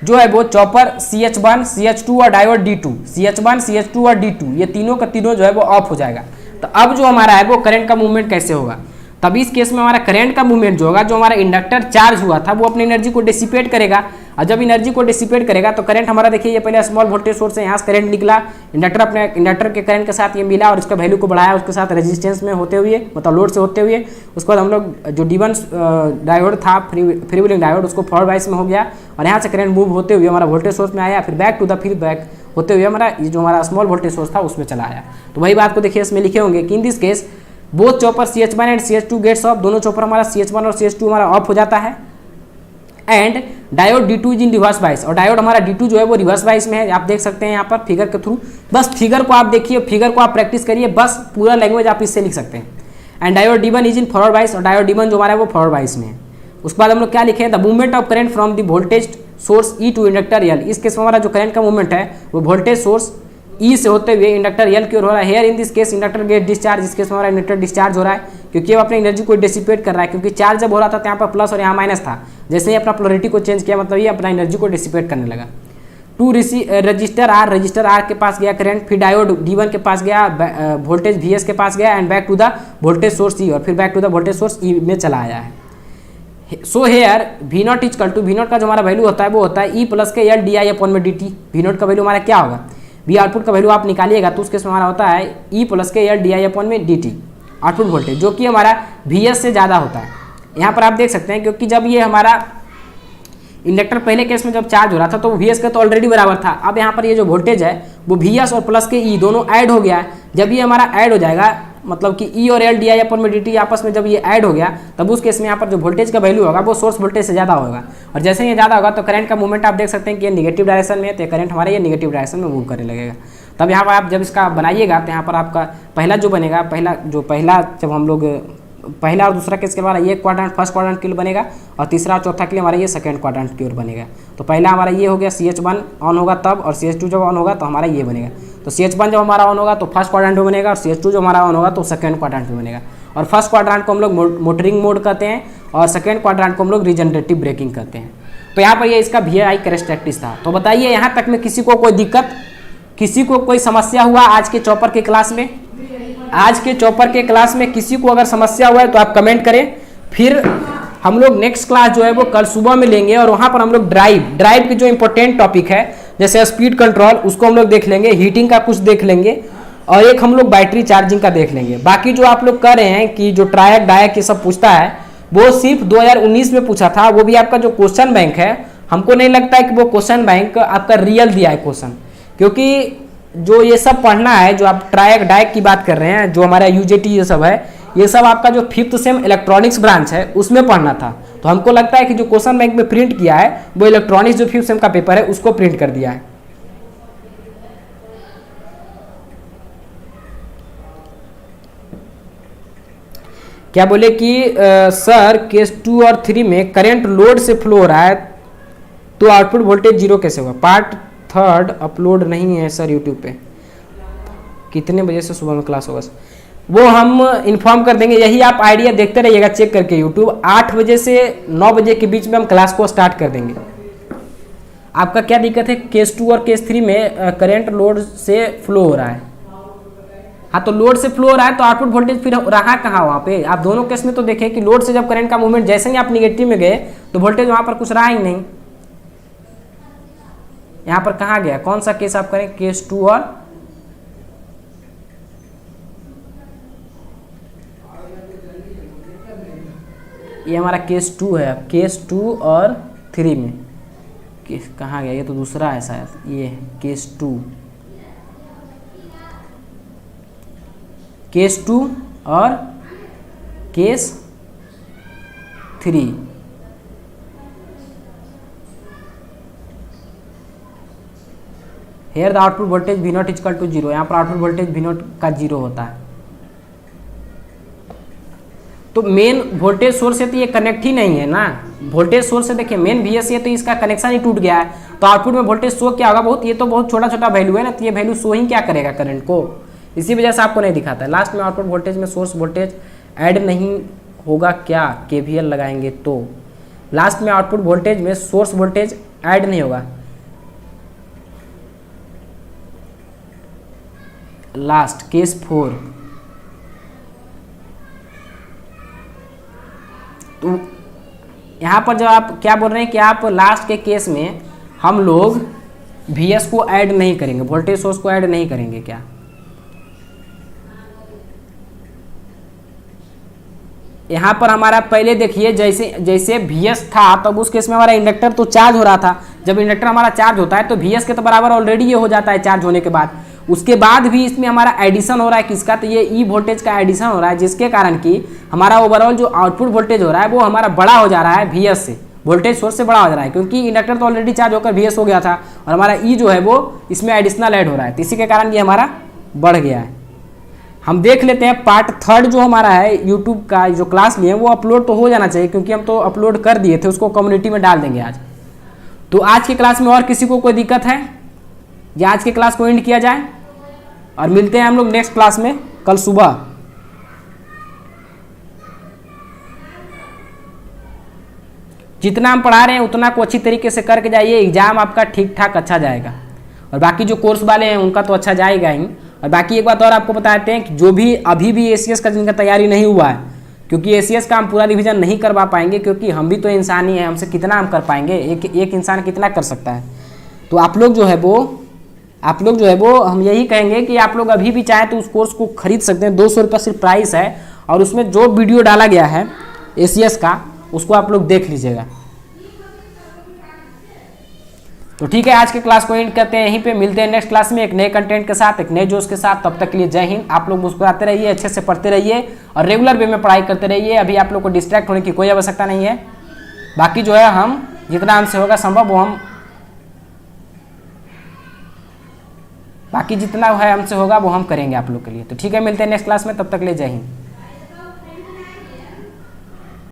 जो है वो चॉपर CH1 CH2 और डायोड D2, CH1 CH2 और D2 ये तीनों का तीनों जो है वो ऑफ हो जाएगा। तो अब जो हमारा है वो करंट का मूवमेंट कैसे होगा, तभी इस केस में हमारा करंट का मूवमेंट जो होगा, जो हमारा इंडक्टर चार्ज हुआ था वो अपनी एनर्जी को डिसिपेट करेगा, और जब एनर्जी को डिसिपेट करेगा तो करंट हमारा देखिए, ये पहले स्मॉल वोल्टेज सोर्स है, यहाँ से करंट निकला, इंडक्टर के करंट के साथ ये मिला और इसका वैल्यू को बढ़ाया, उसके साथ रेजिस्टेंस में होते हुए, मतलब लोड से होते हुए, उसके बाद हम लोग जो D1 डायोड था, फ्री व्हीलिंग डायोड, उसको फॉरवर्ड बाइस में हो गया और यहाँ से करंट मूव होते हुए हमारा वोल्टेज सोर्स में आया, फिर बैक होते हुए हमारा ये जो हमारा स्मॉल वोल्टेज सोर्स था उसमें चला आया। तो वही बात को देखिए इसमें लिखे होंगे कि in this case both chopper CH1 and CH2 gets off, दोनों चॉपर हमारा CH1 और CH2 हमारा ऑफ हो जाता है, and diode D2 is in reverse bias, और डायोड हमारा D2 जो है वो रिवर्स बाइस में है, आप देख सकते हैं यहाँ पर फिगर के थ्रू। बस फिगर को आप देखिए, फिगर को आप प्रैक्टिस करिए, बस पूरा लैंग्वेज आप इससे लिख सकते हैं। And diode D1 is in forward बाइस, और डायोड D1 जो हमारा है वो फॉरवर्ड बाइस में है। उसके बाद हम लोग क्या लिखे हैं, the movement of current from the voltage source E to inductor L, इस केस में हमारा जो करंट का मूवमेंट है वो वोल्टेज सोर्स E से होते हुए इंडक्टर L की ओर हो रहा है। Here in this case inductor get discharge, इस केस में हमारा इंडक्टर डिस्चार्ज हो रहा है क्योंकि वो अपनी एनर्जी को डिसिपेट कर रहा है, क्योंकि चार्ज जब हो रहा था तो यहाँ पर प्लस और यहाँ माइनस था, जैसे ही अपना पोलरिटी को चेंज किया मतलब ये अपना एनर्जी को डिसिपेट करने लगा। टू रजिस्टर आर के पास गया करंट, फिर डायोड D1 के पास गया, वोल्टेज VS के पास गया, and back to the voltage source E, और फिर back to the voltage source E में चला आया है। So here V0 equal to, V0 का जो हमारा वैल्यू होता है वो होता है E प्लस के L DI अपॉन में DT। V0 का वैल्यू हमारा क्या होगा, V आउटपुट का वैल्यू आप निकालिएगा तो उसके में हमारा होता है E प्लस के L DI अपॉन में DT आउटपुट वोल्टेज, जो कि हमारा VS से ज़्यादा होता है। यहाँ पर आप देख सकते हैं क्योंकि जब ये हमारा इंडक्टर पहले केस में जब चार्ज हो रहा था तो VS का तो ऑलरेडी बराबर था, अब यहाँ पर ये जो वोल्टेज है वो VS और प्लस के E दोनों ऐड हो गया है। जब ये हमारा ऐड हो जाएगा मतलब कि E और L DI अपॉन में DT आपस में जब ये ऐड हो गया तब उस केस में यहाँ पर जो वोल्टेज का वैल्यू होगा वो सोर्स वोल्टेज से ज़्यादा होगा, और जैसे ये ज़्यादा होगा तो करंट का मूवमेंट आप देख सकते हैं कि ये निगेटिव डायरेक्शन में है, तो करंट हमारे ये निगेटिव डायरेक्शन में मूव करने लगेगा। तब यहाँ पर आप जब इसका बनाइएगा तो यहाँ पर आपका पहला जो बनेगा, जब हम लोग पहला और दूसरा केस के हमारा ये क्वाड्रेंट फर्स्ट क्वाड्रेंट के लिए बनेगा, और तीसरा और चौथा के लिए हमारा ये सेकंड क्वाड्रेंट की ओर बनेगा। तो पहला हमारा ये हो गया CH1 ऑन होगा तब, और CH2 जब ऑन होगा तो हमारा ये बनेगा। तो CH1 जब हमारा ऑन होगा तो फर्स्ट क्वाड्रेंट में बनेगा, और CH2 जो हमारा ऑन होगा तो सेकंड क्वाड्रेंट में बनेगा। और फर्स्ट क्वाड्रेंट को हम लोग मोटरिंग मोड कहते हैं, और सेकंड क्वाड्रेंट को हम लोग रिजनरेटिव ब्रेकिंग कहते हैं। तो यहाँ पर ये इसका VI कैरेक्टरिस्टिक्स था। तो बताइए यहाँ तक में किसी को कोई दिक्कत, किसी को कोई समस्या हुआ आज के चॉपर के क्लास में? आज के चॉपर के क्लास में किसी को अगर समस्या हुआ है तो आप कमेंट करें। फिर हम लोग नेक्स्ट क्लास जो है वो कल सुबह में लेंगे, और वहाँ पर हम लोग ड्राइव के जो इंपॉर्टेंट टॉपिक है जैसे स्पीड कंट्रोल उसको हम लोग देख लेंगे, हीटिंग का कुछ देख लेंगे, और एक हम लोग बैटरी चार्जिंग का देख लेंगे। बाकी जो आप लोग कर रहे हैं कि जो ट्रायक डायक ये सब पूछता है वो सिर्फ 2019 में पूछा था, वो भी आपका जो क्वेश्चन बैंक है हमको नहीं लगता है कि वो क्वेश्चन बैंक आपका रियल दिया है क्वेश्चन, क्योंकि जो ये सब पढ़ना है जो आप ट्रायक डायक की बात कर रहे हैं, जो हमारा UJT ये सब है, ये सब आपका जो 5th सेम इलेक्ट्रॉनिक्स ब्रांच है उसमें पढ़ना था। तो हमको लगता है कि जो क्वेश्चन बैंक में प्रिंट किया है वो इलेक्ट्रॉनिक्स जो 5th सेम का पेपर है उसको प्रिंट कर दिया है। क्या बोले कि सर केस 2 और 3 में करंट लोड से फ्लो हो रहा है तो आउटपुट वोल्टेज 0 कैसे होगा? पार्ट 3 अपलोड नहीं है सर यूट्यूब पे। कितने बजे से सुबह में क्लास होगा? वो हम इन्फॉर्म कर देंगे, यही आप आइडिया देखते रहिएगा चेक करके यूट्यूब। 8 बजे से 9 बजे के बीच में हम क्लास को स्टार्ट कर देंगे। आपका क्या दिक्कत है? केस 2 और केस 3 में करंट लोड से फ्लो हो रहा है। हाँ, तो लोड से फ्लो हो रहा है तो आउटपुट वोल्टेज फिर रहा कहाँ वहाँ पे? आप दोनों केस में तो देखें कि लोड से जब करंट का मूवमेंट जैसे ही आप निगेटिव में गए तो वोल्टेज वहाँ पर कुछ रहा ही नहीं। यहाँ पर कहाँ गया? कौन सा केस आप करें? केस 2 और ये हमारा केस 2 है। केस 2 और 3 में केस कहाँ गया? ये तो दूसरा है शायद, ये केस 2, केस 2 और case 3। Here the output voltage V0 equal to 0। यहाँ पर आउटपुट वोल्टेज V0 का 0 होता है। तो मेन वोल्टेज सोर्स से तो ये कनेक्ट ही नहीं है ना, वोल्टेज सोर्स से देखिए मेन VS है तो इसका कनेक्शन ही टूट गया है, तो आउटपुट में वोल्टेज शो क्या होगा? ये तो बहुत छोटा छोटा वैल्यू है ना, तो ये वैल्यू शो ही क्या करेगा करंट को, इसी वजह से आपको नहीं दिखाता है। लास्ट में आउटपुट वोल्टेज में सोर्स वोल्टेज ऐड नहीं होगा क्या? KVL लगाएंगे तो लास्ट में आउटपुट वोल्टेज में सोर्स वोल्टेज ऐड नहीं होगा। लास्ट केस 4 तो यहाँ पर जब आप क्या बोल रहे हैं कि आप लास्ट के केस में हम लोग Vs को ऐड नहीं करेंगे, वोल्टेज सोर्स को ऐड नहीं करेंगे क्या? यहाँ पर हमारा पहले देखिए जैसे जैसे Vs था तब उस केस में हमारा इंडक्टर तो चार्ज हो रहा था। जब इंडक्टर हमारा चार्ज होता है तो Vs के तो बराबर ऑलरेडी ये हो जाता है चार्ज होने के बाद। उसके बाद भी इसमें हमारा एडिशन हो रहा है किसका, तो ये ई वोल्टेज का एडिशन हो रहा है, जिसके कारण कि हमारा ओवरऑल जो आउटपुट वोल्टेज हो रहा है वो हमारा बड़ा हो जा रहा है Vs से, वोल्टेज सोर्स से बड़ा हो जा रहा है, क्योंकि इंडक्टर तो ऑलरेडी चार्ज होकर Vs हो गया था और हमारा ई जो है वो इसमें एडिशनल ऐड हो रहा है, तो इसी के कारण ये हमारा बढ़ गया है। हम देख लेते हैं पार्ट 3 जो हमारा है यूट्यूब का जो क्लास लिए वो अपलोड तो हो जाना चाहिए, क्योंकि हम तो अपलोड कर दिए थे, उसको कम्युनिटी में डाल देंगे आज। तो आज की क्लास में और किसी को कोई दिक्कत है या आज की क्लास को एंड किया जाए और मिलते हैं हम लोग नेक्स्ट क्लास में कल सुबह। जितना हम पढ़ा रहे हैं उतना को अच्छी तरीके से करके जाइए, एग्जाम आपका ठीक ठाक अच्छा जाएगा। और बाकी जो कोर्स वाले हैं उनका तो अच्छा जाएगा ही। और बाकी एक बात और आपको बताते हैं कि जो भी अभी भी एसीएस का जिनका तैयारी नहीं हुआ है, क्योंकि एसीएस का हम पूरा रिवीजन नहीं करवा पाएंगे, क्योंकि हम भी तो इंसान ही हैं, हमसे कितना हम कर पाएंगे, एक इंसान कितना कर सकता है। तो आप लोग जो है वो हम यही कहेंगे कि आप लोग अभी भी चाहें तो उस कोर्स को खरीद सकते हैं, 200 रुपये सिर्फ प्राइस है, और उसमें जो वीडियो डाला गया है एसीएस का उसको आप लोग देख लीजिएगा। तो ठीक है, आज के क्लास को एंड करते हैं यहीं पे, मिलते हैं नेक्स्ट क्लास में एक नए कंटेंट के साथ, एक नए जोश के साथ। तब तक के लिए जय हिंद। आप लोग मुस्कुराते रहिए, अच्छे से पढ़ते रहिए और रेगुलर वे में पढ़ाई करते रहिए। अभी आप लोग को डिस्ट्रैक्ट होने की कोई आवश्यकता नहीं है। बाकी जो है हम जितना हमसे होगा संभव वो हम बाकी जितना है हमसे होगा वो हम करेंगे आप लोग के लिए। तो ठीक है, मिलते हैं नेक्स्ट क्लास में, तब तक के लिए जय हिंद।